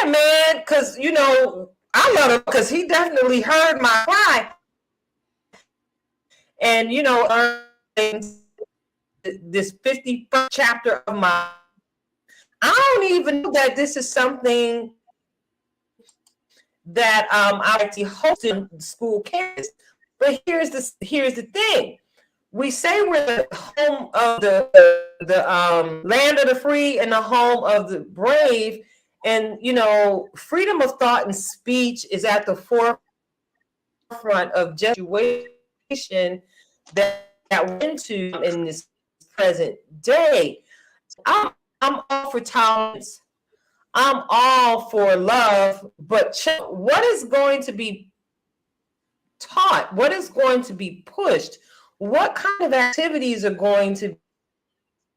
man, because, I love him because he definitely heard my cry. And, this 51st chapter of my, I don't even know that this is something that I actually hosted in school campus. But here's the thing. We say we're the home of the land of the free and the home of the brave. And, freedom of thought and speech is at the forefront forefront of just situation that we're into in this present day. I'm all for tolerance. I'm all for love, but what is going to be taught? What is going to be pushed? What kind of activities are going to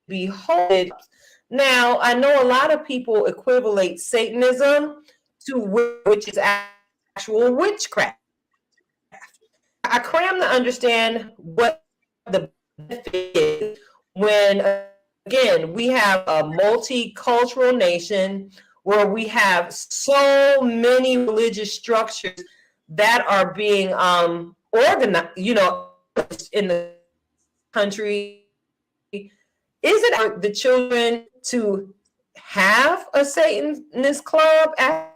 be hosted? Now, I know a lot of people equivalent Satanism to which is actual witchcraft. I cram to understand what the benefit is when, again, we have a multicultural nation where we have so many religious structures that are being organized, in the country. Is it for the children to have a Satanist club at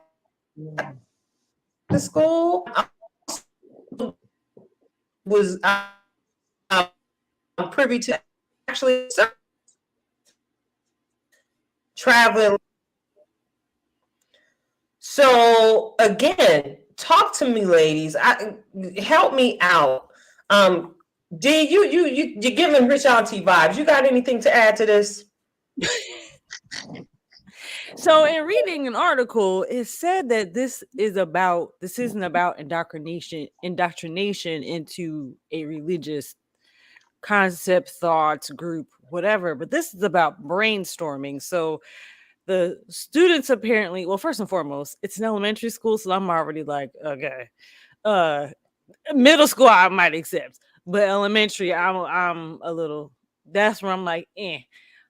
the school? Was privy to actually traveling. So again, talk to me, ladies. Help me out. D, you're giving Rich Auntie vibes. You got anything to add to this? So in reading an article, it said that this isn't about indoctrination into a religious concept, thoughts, group, whatever, but this is about brainstorming. So the students apparently, well, first and foremost, it's an elementary school, so I'm already like, okay. Middle school I might accept, but elementary I'm a little, that's where I'm like, eh.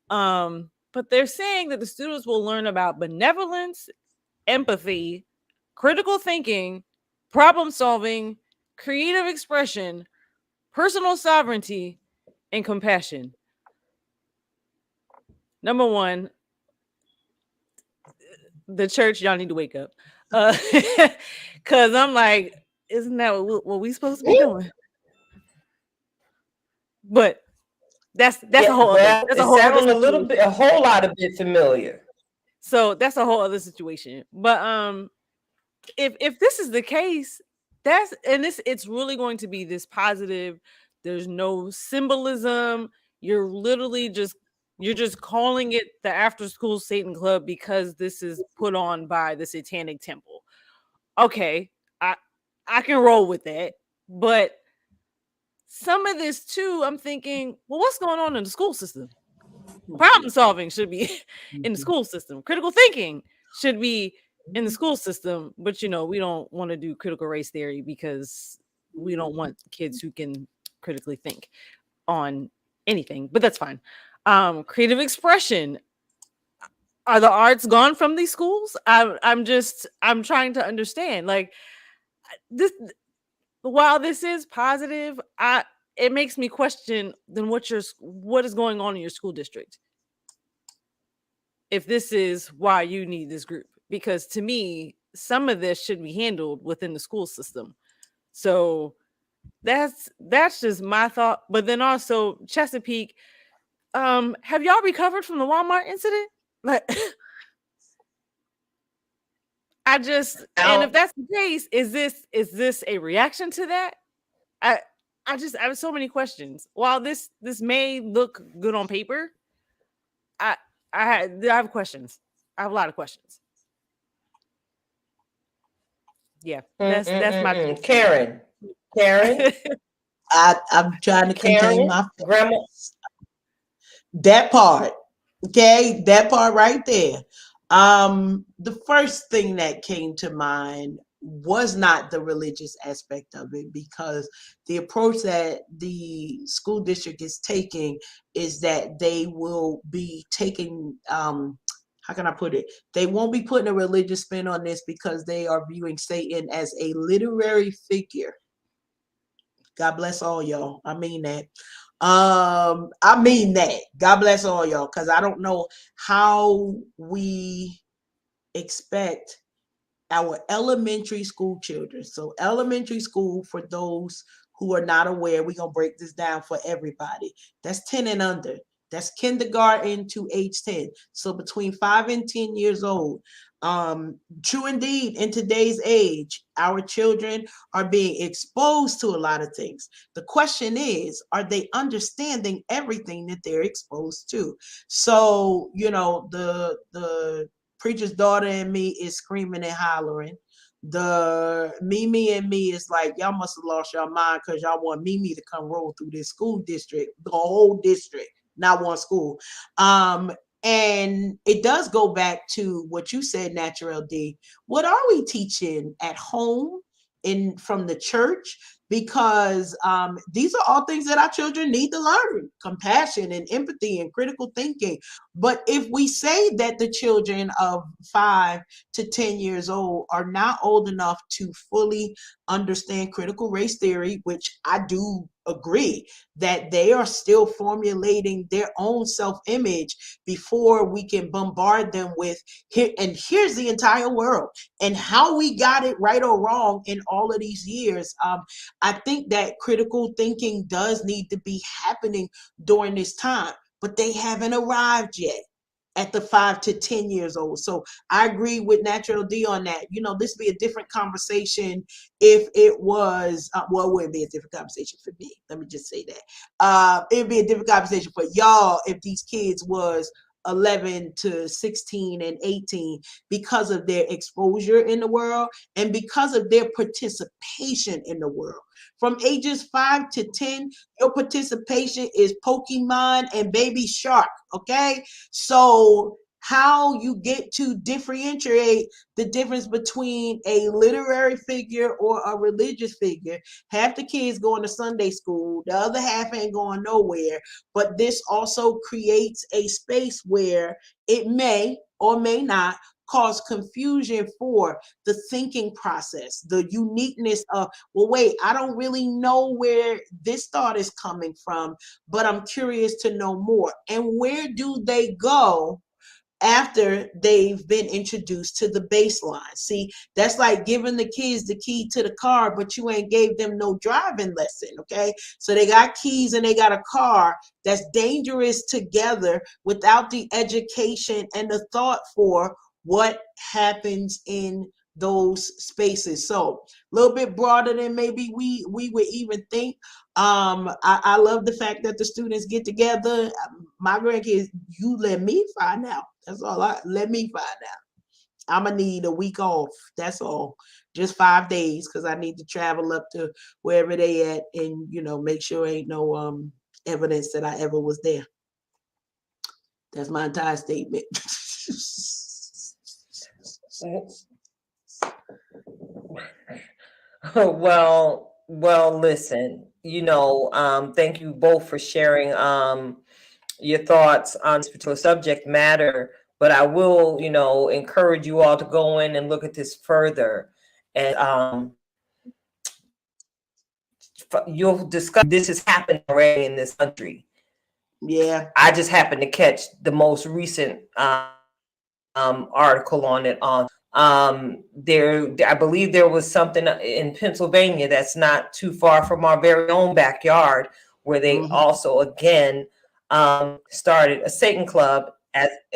But they're saying that the students will learn about benevolence, empathy, critical thinking, problem solving, creative expression, personal sovereignty, and compassion. Number one, the church, y'all need to wake up. Cause I'm like, isn't that what we supposed to be doing? But that's a whole other, that's a whole other situation. A whole lot of bit familiar. So that's a whole other situation. But if this is the case, it's really going to be this positive. There's no symbolism. You're literally just calling it the after school Satan Club because this is put on by the Satanic Temple. Okay, I can roll with that. But some of this too, I'm thinking, well, what's going on in the school system? Problem solving should be in the school system. Critical thinking should be in the school system. But we don't want to do critical race theory because we don't want kids who can critically think on anything. But that's fine. Creative expression. Are the arts gone from these schools? I'm trying to understand. Like this, while this is positive, it makes me question then what is going on in your school district if this is why you need this group, because to me some of this should be handled within the school system. So that's just my thought. But then also Chesapeake, have y'all recovered from the Walmart incident? Like and if that's the case, is this a reaction to that? I have so many questions. While this may look good on paper, I have questions. I have a lot of questions. Yeah, that's my Karen. I'm trying to contain my grandma. That part. Okay, that part right there. The first thing that came to mind was not the religious aspect of it, because the approach that the school district is taking is that they will be taking how can I put it? They won't be putting a religious spin on this because they are viewing Satan as a literary figure. God bless all y'all. I mean that. I mean that. God bless all y'all, because I don't know how we expect our elementary school children. So elementary school, for those who are not aware, we're going to break this down for everybody. That's 10 and under. That's kindergarten to age 10. So between 5 and 10 years old. True indeed, in today's age, our children are being exposed to a lot of things. The question is, are they understanding everything that they're exposed to? So, the preacher's daughter in me is screaming and hollering. The Mimi and me is like, y'all must have lost your mind because y'all want Mimi to come roll through this school district, the whole district, not one school. And it does go back to what you said, Natural D. What are we teaching at home, from the church? Because these are all things that our children need to learn: compassion and empathy and critical thinking. But if we say that the children of 5 to 10 years old are not old enough to fully understand critical race theory, which I do agree, that they are still formulating their own self-image before we can bombard them with here, and here's the entire world and how we got it right or wrong in all of these years. I think that critical thinking does need to be happening during this time, but they haven't arrived yet at the 5 to 10 years old. So I agree with Natural D on that. This would be a different conversation if it was, well, it wouldn't be a different conversation for me. Let me just say that. It'd be a different conversation for y'all if these kids was 11 to 16 and 18, because of their exposure in the world and because of their participation in the world. From ages 5 to 10, your participation is Pokemon and Baby Shark, okay? So how you get to differentiate the difference between a literary figure or a religious figure. Half the kids going to Sunday school, the other half ain't going nowhere. But this also creates a space where it may or may not cause confusion for the thinking process, the uniqueness of, well, wait, I don't really know where this thought is coming from, but I'm curious to know more. And where do they go after they've been introduced to the baseline? See, that's like giving the kids the key to the car, but you ain't gave them no driving lesson, okay? So they got keys and they got a car that's dangerous together without the education and the thought for what happens in those spaces. So a little bit broader than maybe we would even think. I love the fact that the students get together. My grandkids, you let me find out. That's all. Let me find out. I'm gonna need a week off. That's all. Just 5 days, because I need to travel up to wherever they at and make sure ain't no evidence that I ever was there. That's my entire statement. Well, listen, thank you both for sharing your thoughts on this particular subject matter. But I will, encourage you all to go in and look at this further. And you'll discuss this has happened already in this country. Yeah. I just happened to catch the most recent article on it I believe there was something in Pennsylvania that's not too far from our very own backyard, where they also again started a Satan club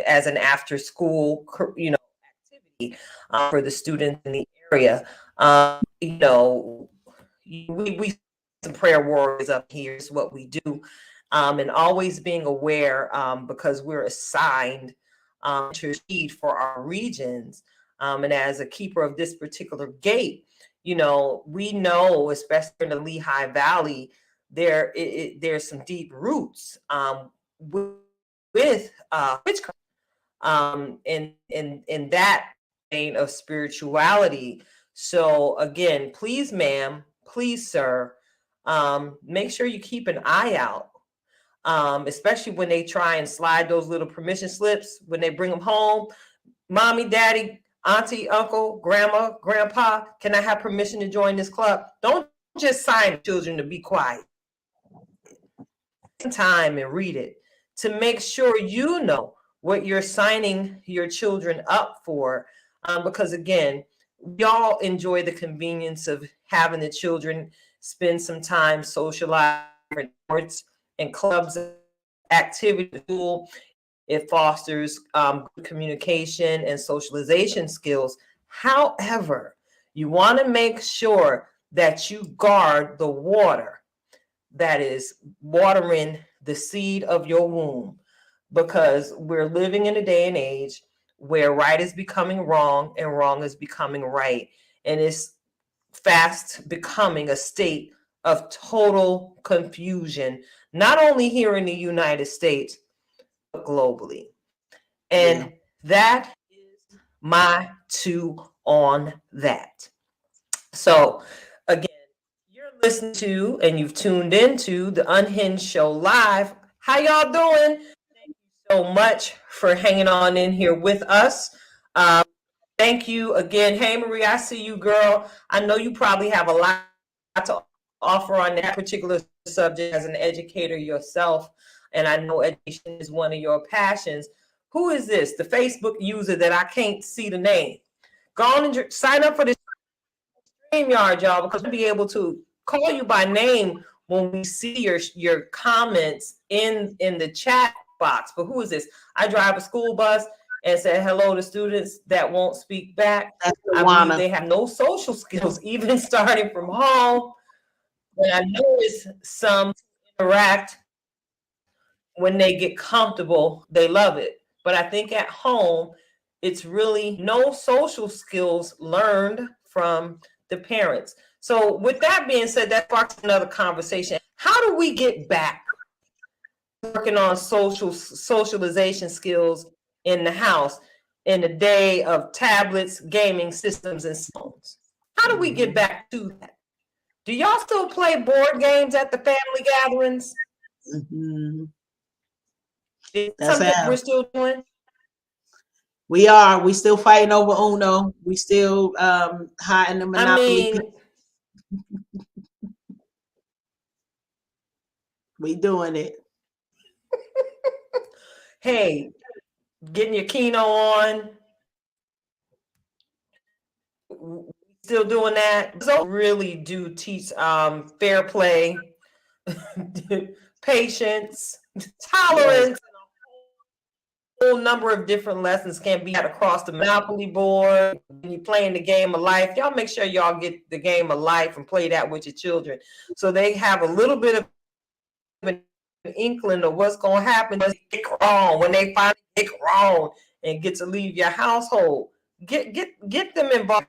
as an after school activity for the students in the area. We some prayer warriors up here is what we do, and always being aware, because we're assigned to lead for our regions. And as a keeper of this particular gate, we know, especially in the Lehigh Valley, there's some deep roots with witchcraft, in that vein of spirituality. So again, please, ma'am, please, sir, make sure you keep an eye out. Especially when they try and slide those little permission slips when they bring them home. Mommy, daddy, auntie, uncle, grandma, grandpa, can I have permission to join this club? Don't just sign children to be quiet. Take time and read it to make sure you know what you're signing your children up for. Because again, we all enjoy the convenience of having the children spend some time socializing in sports and clubs, activity, school. It fosters good communication and socialization skills. However, you want to make sure that you guard the water that is watering the seed of your womb, because we're living in a day and age where right is becoming wrong and wrong is becoming right. And it's fast becoming a state of total confusion, not only here in the United States, but globally. And that is my two on that. So, again, you're listening to and you've tuned into the Unhinged Show Live. How y'all doing? Thank you so much for hanging on in here with us. Thank you again. Hey, Marie, I see you, girl. I know you probably have a lot to offer on that particular subject as an educator yourself, and I know education is one of your passions. Who is this? The Facebook user that I can't see the name. Go on and sign up for this StreamYard, y'all, because we'll be able to call you by name when we see your comments in the chat box. But who is this? I drive a school bus and said hello to students that won't speak back. I believe they have no social skills, even starting from home. When I notice some interact when they get comfortable, they love it. But I think at home, it's really no social skills learned from the parents. So with that being said, that sparks another conversation. How do we get back working on socialization skills in the house in the day of tablets, gaming systems, and phones? How do we get back to that? Do y'all still play board games at the family gatherings? Mm-hmm. Is something we're still doing? We are. We still fighting over Uno. We still hiding the Monopoly. We doing it. Hey, getting your Keno on. Still doing that. So really do teach fair play, patience, tolerance, and a whole number of different lessons can be had across the Monopoly board. When you're playing the game of life, y'all make sure y'all get the game of life and play that with your children, so they have a little bit of an inkling of what's going to happen when they get wrong, when they finally get wrong and get to leave your household. Get them involved,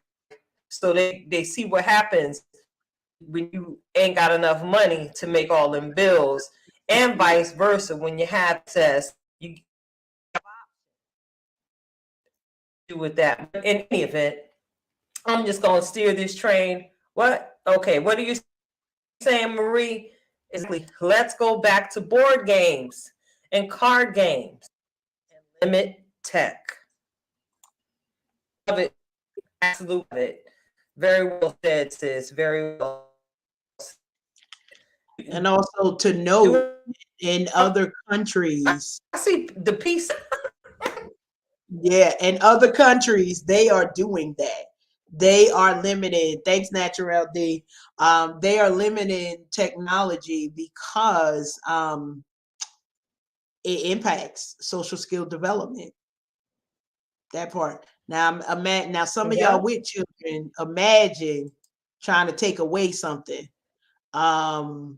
so they see what happens when you ain't got enough money to make all them bills, and vice versa. When you have access, you do with that. But in any event, I'm just gonna steer this train. What? Okay, what are you saying, Marie? Let's go back to board games and card games and limit tech. Love it. Absolutely love it. Very well said, sis. Very well said. And also to note, in other countries, I see the piece. Yeah, in other countries, they are doing that. They are limited. Thanks, Natural D. They are limiting technology because it impacts social skill development. That part. Now, now some of y'all with children, imagine trying to take away something. Imagine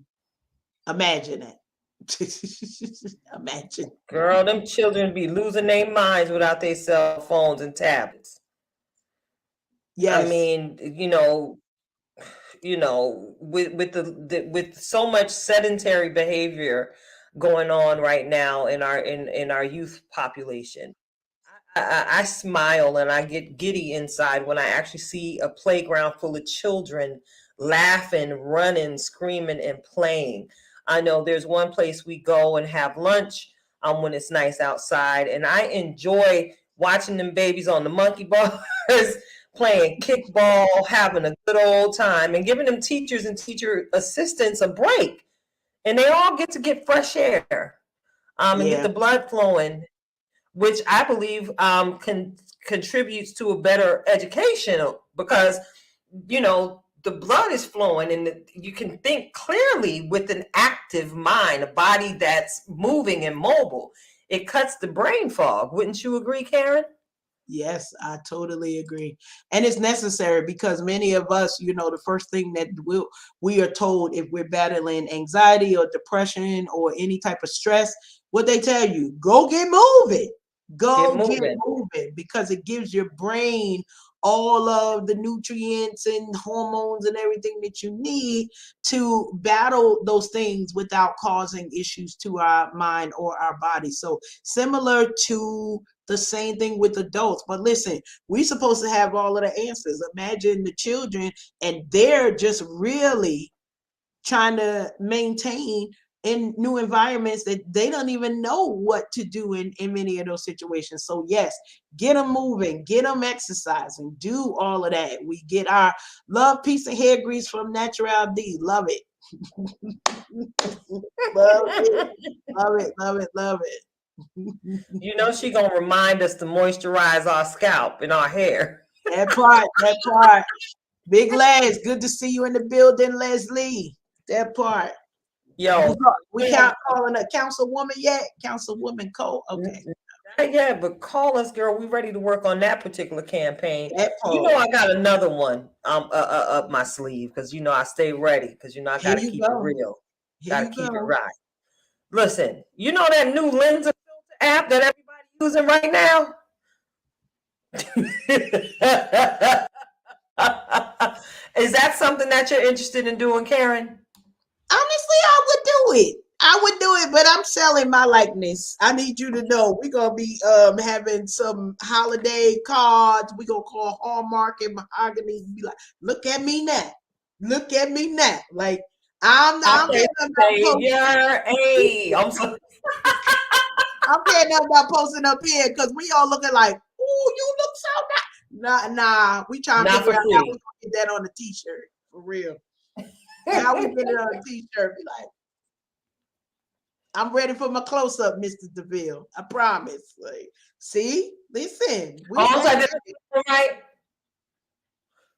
it. Imagine. Girl, them children be losing their minds without their cell phones and tablets. Yes. I mean, with so much sedentary behavior going on right now in our youth population, I smile and I get giddy inside when I actually see a playground full of children laughing, running, screaming, and playing. I know there's one place we go and have lunch when it's nice outside, and I enjoy watching them babies on the monkey bars playing kickball, having a good old time, and giving them teachers and teacher assistants a break. And they all get to get fresh air and get the blood flowing, which I believe contributes to a better education, because, the blood is flowing and you can think clearly with an active mind, a body that's moving and mobile. it cuts the brain fog. Wouldn't you agree, Karen? Yes, I totally agree. And it's necessary because many of us, the first thing that we are told if we're battling anxiety or depression or any type of stress, what they tell you, go get moving. Get Go get moving. moving because it gives your brain all of the nutrients and hormones and everything that you need to battle those things without causing issues to our mind or our body. So similar to the same thing with adults. But listen, we're supposed to have all of the answers. Imagine the children, and they're just really trying to maintain in new environments that they don't even know what to do in many of those situations. So yes, get them moving, get them exercising, do all of that. We get our love, peace, and hair grease from Natural D. Love it. Love it. Love it. Love it. Love it. You know she gonna remind us to moisturize our scalp and our hair. That part, that part. Big Les, good to see you in the building, Leslie. That part. Yo, We can't calling a councilwoman yet. Councilwoman Cole. Okay. not yet, but call us, girl. We ready to work on that particular campaign. That You know, part. I got another one up my sleeve because I stay ready because I Here gotta you keep it go. real. Here Gotta you keep it go. right. Listen, you know that new Lensa filter app that everybody's using right now? Is that something that you're interested in doing, Karen? Honestly, I would do it. I would do it, but I'm selling my likeness. I need you to know we're gonna be having some holiday cards. We're gonna call Hallmark and Mahogany and be like, look at me now. Look at me now. Like I'm Okay, getting about posting. hey, I'm so I'm getting nothing about posting up here because we all looking like, oh, you look so nice. Nah, we trying to not figure for out how we free. gonna get that on a t-shirt for real. How we get it on a t-shirt? Be like, I'm ready for my close-up, Mr. DeVille. I promise. Like, see, listen, we Also, got I did right.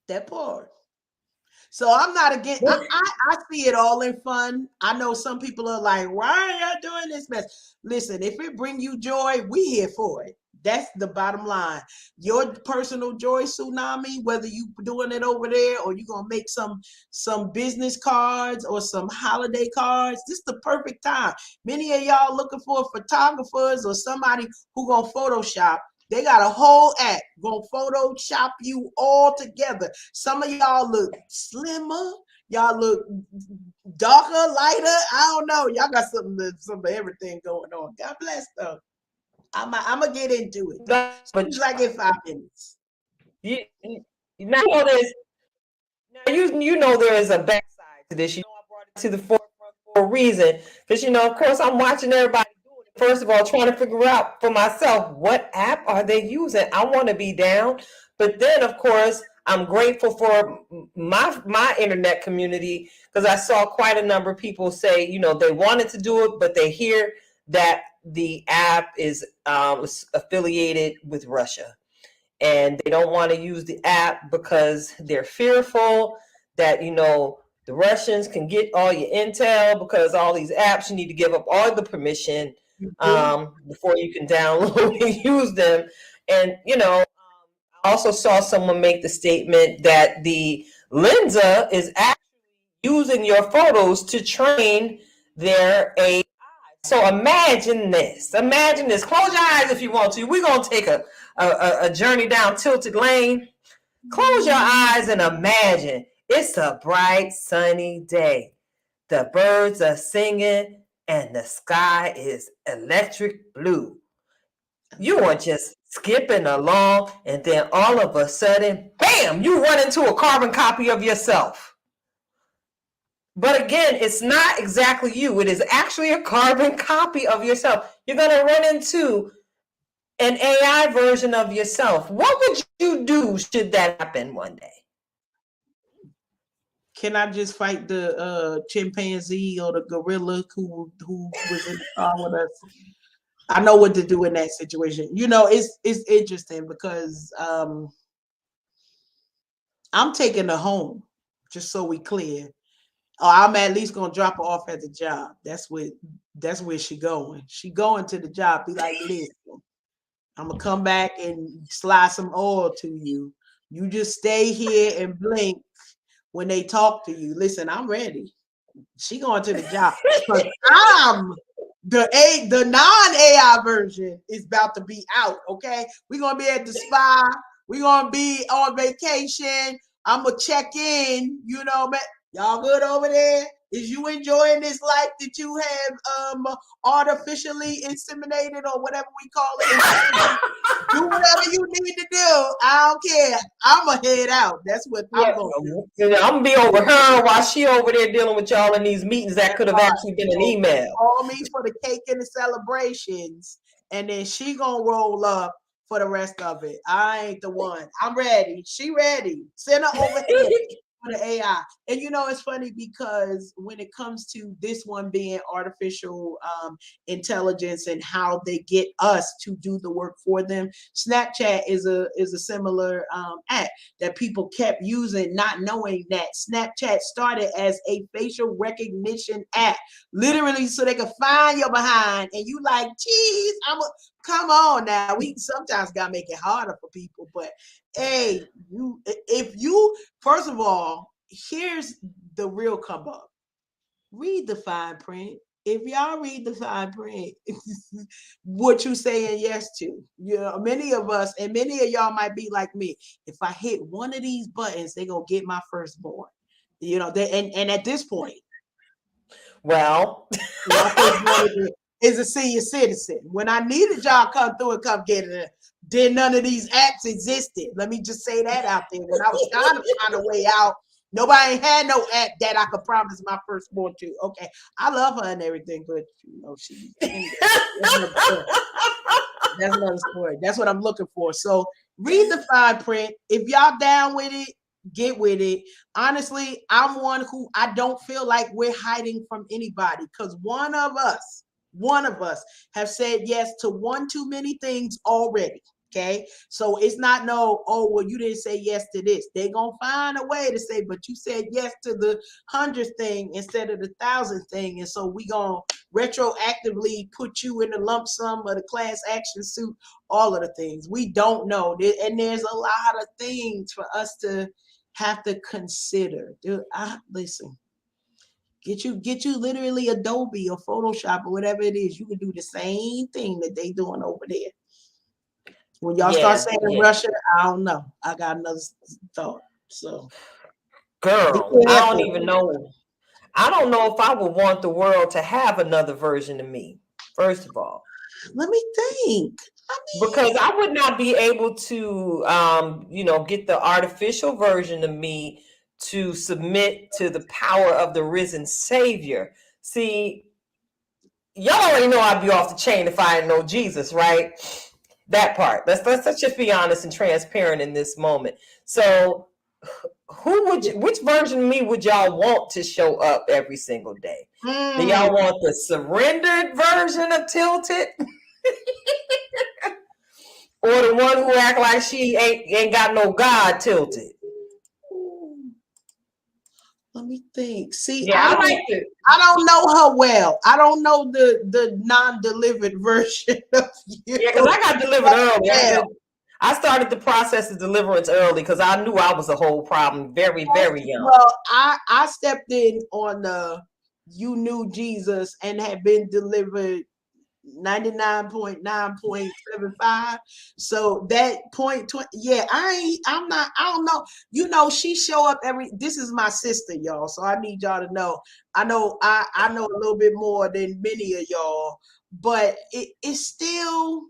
that part. So I'm not against. I see it all in fun. I know some people are like, "Why are y'all doing this mess?" Listen, if it bring you joy, we here for it. That's the bottom line. Your personal joy tsunami, whether you doing it over there or you gonna make some business cards or some holiday cards, this is the perfect time. Many of y'all looking for photographers or somebody who gonna Photoshop. They got a whole app gonna Photoshop you all together. Some of y'all look slimmer. Y'all look darker, lighter. I don't know. Y'all got some of everything going on. God bless though. I'm gonna get into it. But It's like in 5 minutes. you, now you know there is a backside to this. I brought it to the forefront for a reason because of course I'm watching everybody doing it. First of all, trying to figure out for myself what app are they using. I want to be down, but then of course I'm grateful for my internet community because I saw quite a number of people say they wanted to do it, but they hear that the app is affiliated with Russia and they don't want to use the app because they're fearful that the Russians can get all your intel because all these apps you need to give up all the permission before you can download and use them. And I also saw someone make the statement that the Lensa is actually using your photos to train their AI. So imagine this. Imagine this. Close your eyes if you want to. We're going to take a journey down Tilted Lane. Close your eyes and imagine it's a bright, sunny day. The birds are singing and the sky is electric blue. You are just skipping along, and then all of a sudden, bam, you run into a carbon copy of yourself. But again, it's not exactly you. It is actually a carbon copy of yourself. You're going to run into an AI version of yourself. What would you do should that happen one day? Can I just fight the chimpanzee or the gorilla who was in the car with us? I know what to do in that situation. It's interesting because I'm taking her home, just so we clear. Oh, I'm at least gonna drop her off at the job. That's where she going. She going to the job. Be like, listen, I'm gonna come back and slide some oil to you. You just stay here and blink when they talk to you. Listen, I'm ready. She going to the job because I'm the non-AI version is about to be out. Okay, we're gonna be at the spa. We're gonna be on vacation. I'm gonna check in. You know, man, y'all good over there? Is you enjoying this life that you have artificially inseminated or whatever we call it? Do whatever you need to do. I don't care. I'm gonna head out. That's what I'm gonna do. I'm gonna be over her while she over there dealing with y'all in these meetings that could have actually been an email. Call me for the cake and the celebrations, and then she gonna roll up for the rest of it. I ain't the one. I'm ready. She ready. Send her over here for the AI. And it's funny because when it comes to this one being artificial intelligence and how they get us to do the work for them, Snapchat is a similar app that people kept using, not knowing that Snapchat started as a facial recognition app, literally so they could find your behind. And you like, geez, come on now. We sometimes gotta make it harder for people, but hey, if you first of all, here's the real come up. Read the fine print. If y'all read the fine print, what you saying yes to? Many of us and many of y'all might be like me. If I hit one of these buttons, they gonna get my firstborn. And at this point, well, my firstborn is a senior citizen. When I needed y'all come through and come get it, then none of these apps existed. Let me just say that out there. When I was trying to find a way out, nobody had no app that I could promise my firstborn to. Okay, I love her and everything, but that's another story. That's what I'm looking for. So read the fine print. If y'all down with it, get with it. Honestly, I'm one who I don't feel like we're hiding from anybody because one of us have said yes to one too many things already. Okay, so it's not well, you didn't say yes to this. They're gonna find a way to say, but you said yes to the 100th thing instead of the 1,000th thing, and so we gonna retroactively put you in the lump sum of the class action suit. All of the things we don't know, and there's a lot of things for us to have to consider. Dude, listen. Get you literally Adobe or Photoshop or whatever it is. You can do the same thing that they doing over there. When y'all start saying Russia, I don't know. I got another thought. So, girl, I don't even know. I don't know if I would want the world to have another version of me. First of all, let me think. Because I would not be able to, get the artificial version of me to submit to the power of the risen Savior. See, y'all already know I'd be off the chain if I didn't know Jesus, right? That part. Let's just be honest and transparent in this moment. So, which version of me would y'all want to show up every single day? Do y'all want the surrendered version of Tilted? Or the one who act like she ain't got no God Tilted? Let me think. See, I don't know her well. I don't know the non-delivered version of you. Yeah, because I got delivered early. I started the process of deliverance early because I knew I was a whole problem very, very young. Well, I stepped in on you knew Jesus and had been delivered 99.9.75. So that point 20, I don't know. She show up this is my sister, y'all. So I need y'all to know. I know a little bit more than many of y'all, but it's still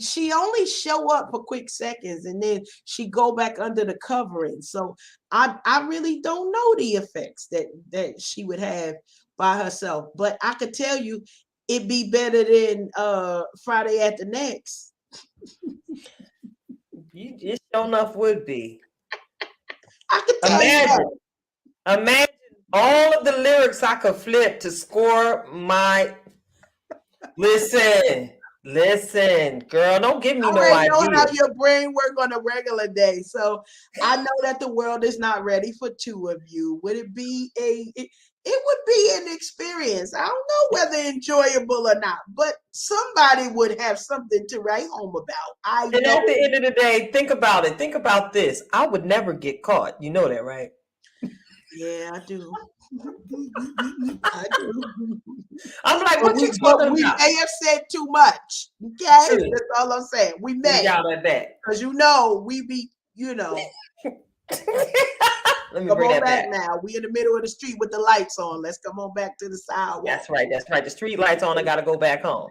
she only show up for quick seconds and then she go back under the covering. So I really don't know the effects that she would have by herself, but I could tell you it'd be better than Friday at the Next. You just sure enough would be. I could tell imagine all of the lyrics I could flip to score my listen. Listen, girl, don't give me I no already know idea. how your brain work on a regular day. So I know that the world is not ready for two of you. Would it be it would be an experience. I don't know whether enjoyable or not, but somebody would have something to write home about. I And know. at the end of the day, think about it. Think about this. I would never get caught. You know that, right? Yeah, I do. I do. I'm like, But what you but talking we about? may have said too much. Okay, True. that's all I'm saying. We Leave may, y'all at that. because we be, you know. Let me Come bring on that back back. now. We in the middle of the street with the lights on. Let's come on back to the sidewalk. That's right. That's right. The street lights on. I got to go back home.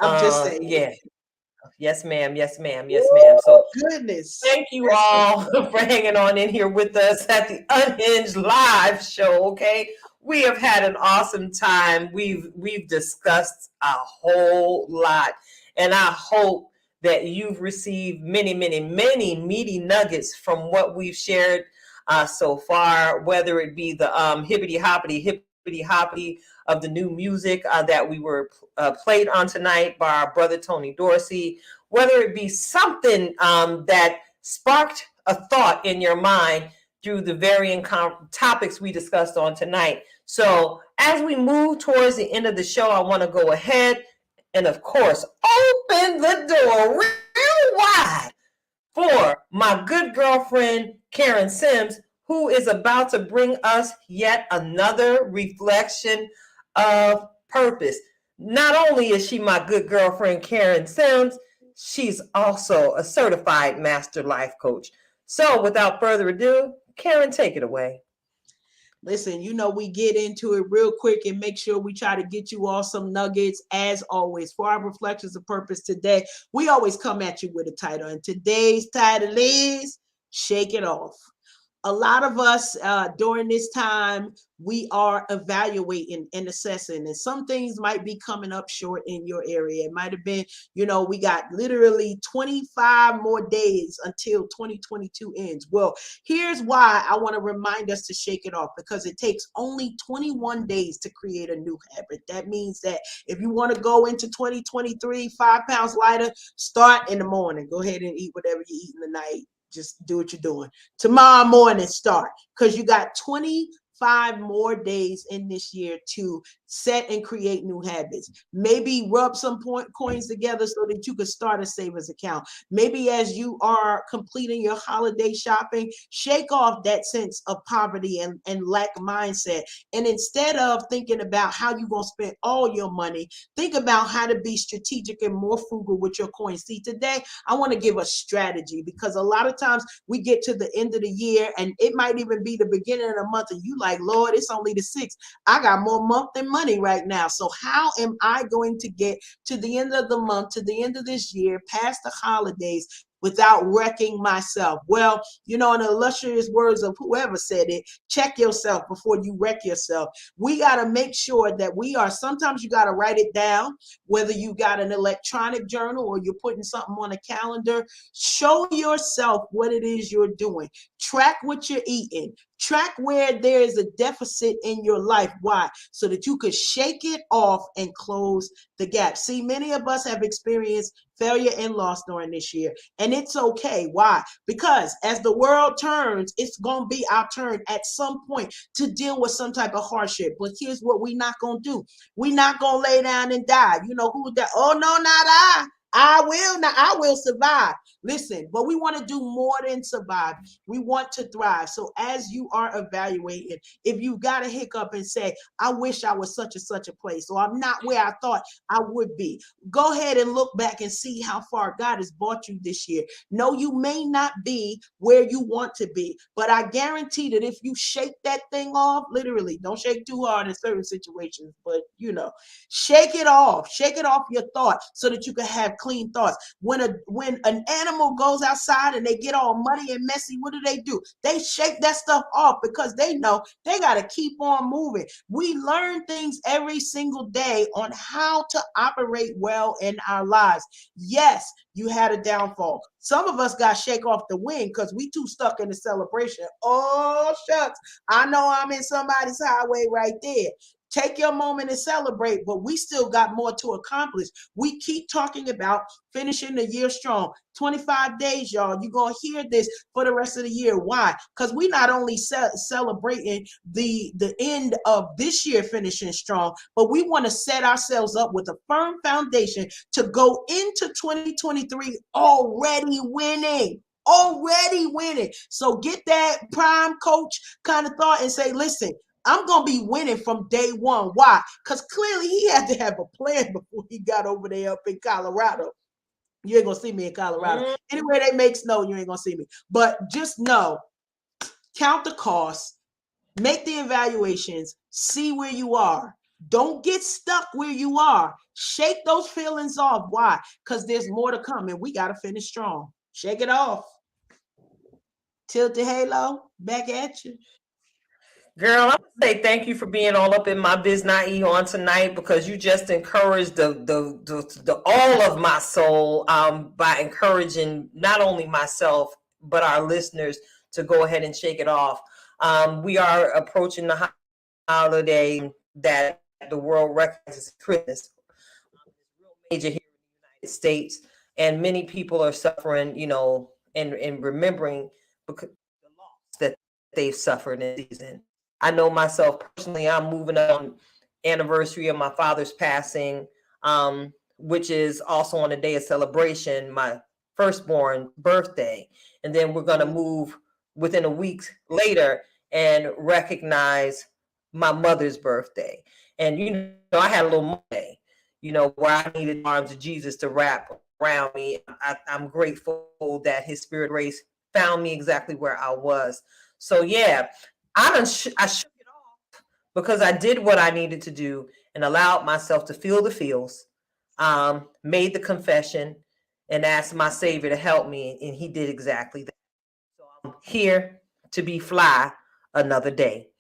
I'm just saying. Yeah. Yes, ma'am. Yes, ma'am. Yes, ma'am. Woo, So goodness. thank you all for hanging on in here with us at the Unhinged live show. Okay, we have had an awesome time. We've discussed a whole lot, and I hope that you've received many, many, many meaty nuggets from what we've shared so far. Whether it be the hippity hoppity of the new music that we were played on tonight by our brother Tony Dorsey, whether it be something that sparked a thought in your mind through the varying topics we discussed on tonight. So as we move towards the end of the show, I want to go ahead and, of course, open the door real wide for my good girlfriend, Karen Sims, who is about to bring us yet another reflection of purpose. Not only is she my good girlfriend, Karen Sims, she's also a certified master life coach. So without further ado, Karen, take it away. Listen, we get into it real quick and make sure we try to get you all some nuggets as always. For our reflections of purpose today, we always come at you with a title, and today's title is Shake It Off. A lot of us during this time, we are evaluating and assessing, and some things might be coming up short in your area. It might have been, we got literally 25 more days until 2022 ends. Well, here's why I want to remind us to shake it off, because it takes only 21 days to create a new habit. That means that if you want to go into 2023 5 pounds lighter, start in the morning. Go ahead and eat whatever you eat in the night. Just do what you're doing. Tomorrow morning, start, because you got 25 more days in this year to set and create new habits. Maybe rub some coins together so that you could start a savings account. Maybe as you are completing your holiday shopping, shake off that sense of poverty and lack mindset. And instead of thinking about how you're going to spend all your money, think about how to be strategic and more frugal with your coins. See, today I want to give a strategy, because a lot of times we get to the end of the year and it might even be the beginning of the month and you like, Lord, it's only the 6th. I got more month than money right now. So how am I going to get to the end of the month, to the end of this year, past the holidays, without wrecking myself? Well, in the illustrious words of whoever said it, check yourself before you wreck yourself. We got to make sure that sometimes you got to write it down, whether you got an electronic journal or you're putting something on a calendar. Show yourself what it is you're doing. Track what you're eating. Track where there is a deficit in your life. Why? So that you could shake it off and close the gap. See, many of us have experienced failure and loss during this year, and it's okay. Why? Because as the world turns, it's going to be our turn at some point to deal with some type of hardship. But here's what we're not going to do. We're not going to lay down and die. You know who that? Oh, no, not I. I will not. I will survive. Listen, but we want to do more than survive. We want to thrive. So as you are evaluating, if you got a hiccup and say, I wish I was such and such a place, or I'm not where I thought I would be, go ahead and look back and see how far God has brought you this year. No, you may not be where you want to be, but I guarantee that if you shake that thing off, literally, don't shake too hard in certain situations, but shake it off. Shake it off your thought so that you can have clean thoughts. When an animal goes outside and they get all muddy and messy, what do? They shake that stuff off, because they know they got to keep on moving. We learn things every single day on how to operate well in our lives. Yes, you had a downfall. Some of us got shake off the wind because we too stuck in the celebration. Oh, shucks. I know I'm in somebody's highway right there. take your moment and celebrate, but we still got more to accomplish. We keep talking about finishing the year strong. 25 days, y'all. You're going to hear this for the rest of the year. Why? Because we not only celebrating the end of this year finishing strong, but we want to set ourselves up with a firm foundation to go into 2023 already winning. Already winning. So get that prime coach kind of thought and say, listen, I'm going to be winning from day one. Why? Because clearly he had to have a plan before he got over there up in Colorado. You ain't going to see me in Colorado. Anywhere they make snow, you ain't going to see me. But just know, count the cost, make the evaluations, see where you are. Don't get stuck where you are. Shake those feelings off. Why? Because there's more to come and we got to finish strong. Shake it off. Tilt the halo, back at you. Girl, I would say thank you for being all up in my biznai on tonight, because you just encouraged the all of my soul by encouraging not only myself but our listeners to go ahead and shake it off. We are approaching the holiday that the world recognizes as Christmas. Major here in the United States, and many people are suffering, and remembering because the loss that they've suffered in this season. I know myself personally, I'm moving on anniversary of my father's passing, which is also on a day of celebration, my firstborn birthday. And then we're going to move within a week later and recognize my mother's birthday. And, I had a little Monday, where I needed the arms of Jesus to wrap around me. I'm grateful that his spirit grace found me exactly where I was. So, yeah. I shook it off because I did what I needed to do and allowed myself to feel the feels, made the confession, and asked my Savior to help me, and he did exactly that. So I'm here to be fly another day.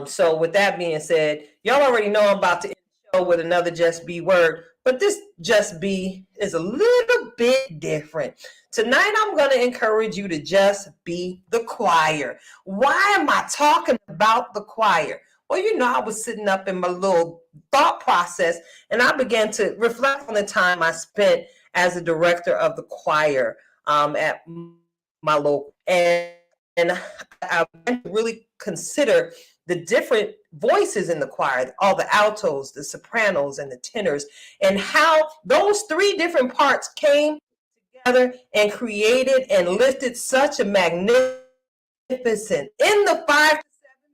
So with that being said, y'all already know I'm about to end the show with another Just Be word, but this Just Be is a little bit different. Tonight, I'm going to encourage you to just be the choir. Why am I talking about the choir? Well, I was sitting up in my little thought process, and I began to reflect on the time I spent as a director of the choir at my local. And I really consider the different voices in the choir, all the altos, the sopranos, and the tenors, and how those three different parts came together and created and lifted such a magnificent, in the 5 to 7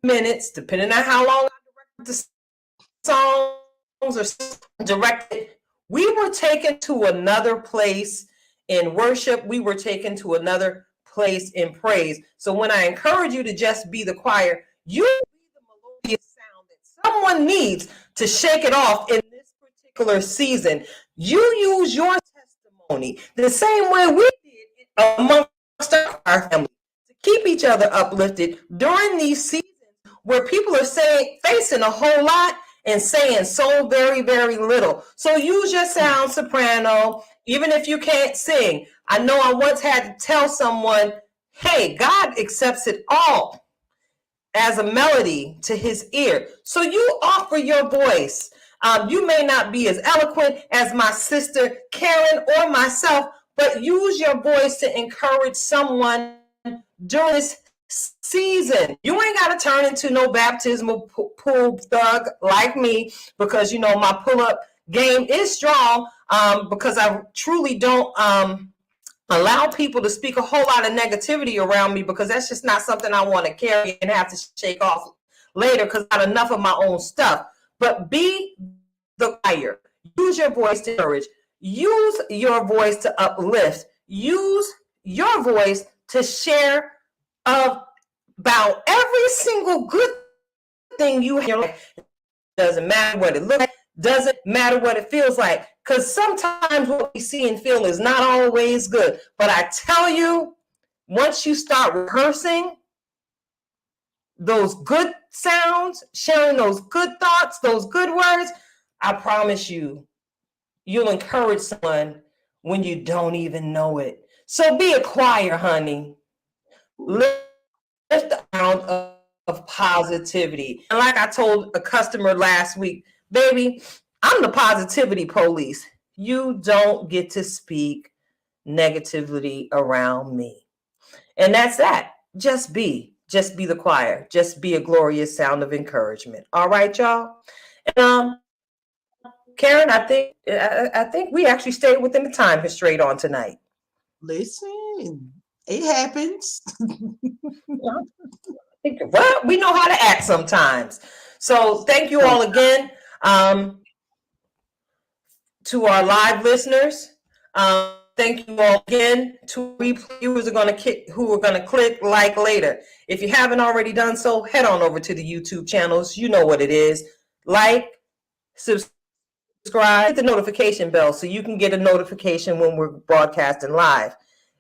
minutes, depending on how long I directed the songs or directed, we were taken to another place in worship. We were taken to another place in praise. So when I encourage you to just be the choir, you be the melodious sound that someone needs to shake it off in this particular season. You use your testimony the same way we did amongst our family to keep each other uplifted during these seasons where people are facing a whole lot and saying so very, very little. So use your sound, soprano, even if you can't sing. I know I once had to tell someone, hey, God accepts it all as a melody to his ear. So you offer your voice. You may not be as eloquent as my sister Karen or myself, but use your voice to encourage someone during this season. You ain't got to turn into no baptismal pool thug like me, because my pull-up game is strong, because I truly don't allow people to speak a whole lot of negativity around me, because that's just not something I want to carry and have to shake off later, because I got enough of my own stuff. But be the choir. Use your voice to encourage. Use your voice to uplift. Use your voice to share about every single good thing you have in your life. Doesn't matter what it looks like. Doesn't matter what it feels like. Because sometimes what we see and feel is not always good. But I tell you, once you start rehearsing those good sounds, sharing those good thoughts, those good words, I promise you, you'll encourage someone when you don't even know it. So be a choir, honey. Lift the sound of positivity. And like I told a customer last week, baby, I'm the positivity police. You don't get to speak negativity around me. And that's that. Just be the choir. Just be a glorious sound of encouragement. All right, y'all. And Karen, I think we actually stayed within the time constraint on tonight. Listen, it happens. Well, we know how to act sometimes. So thank you all again. To our live listeners, thank you all again. To reviewers who are going to click like later. If you haven't already done so, head on over to the YouTube channels. You know what it is. Like, subscribe, hit the notification bell so you can get a notification when we're broadcasting live.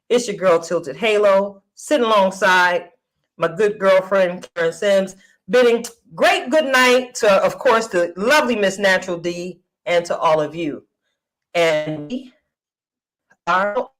It's your girl Tilted Halo, sitting alongside my good girlfriend Karen Sims, bidding great good night to, of course, the lovely Miss Natural D, and to all of you. And we are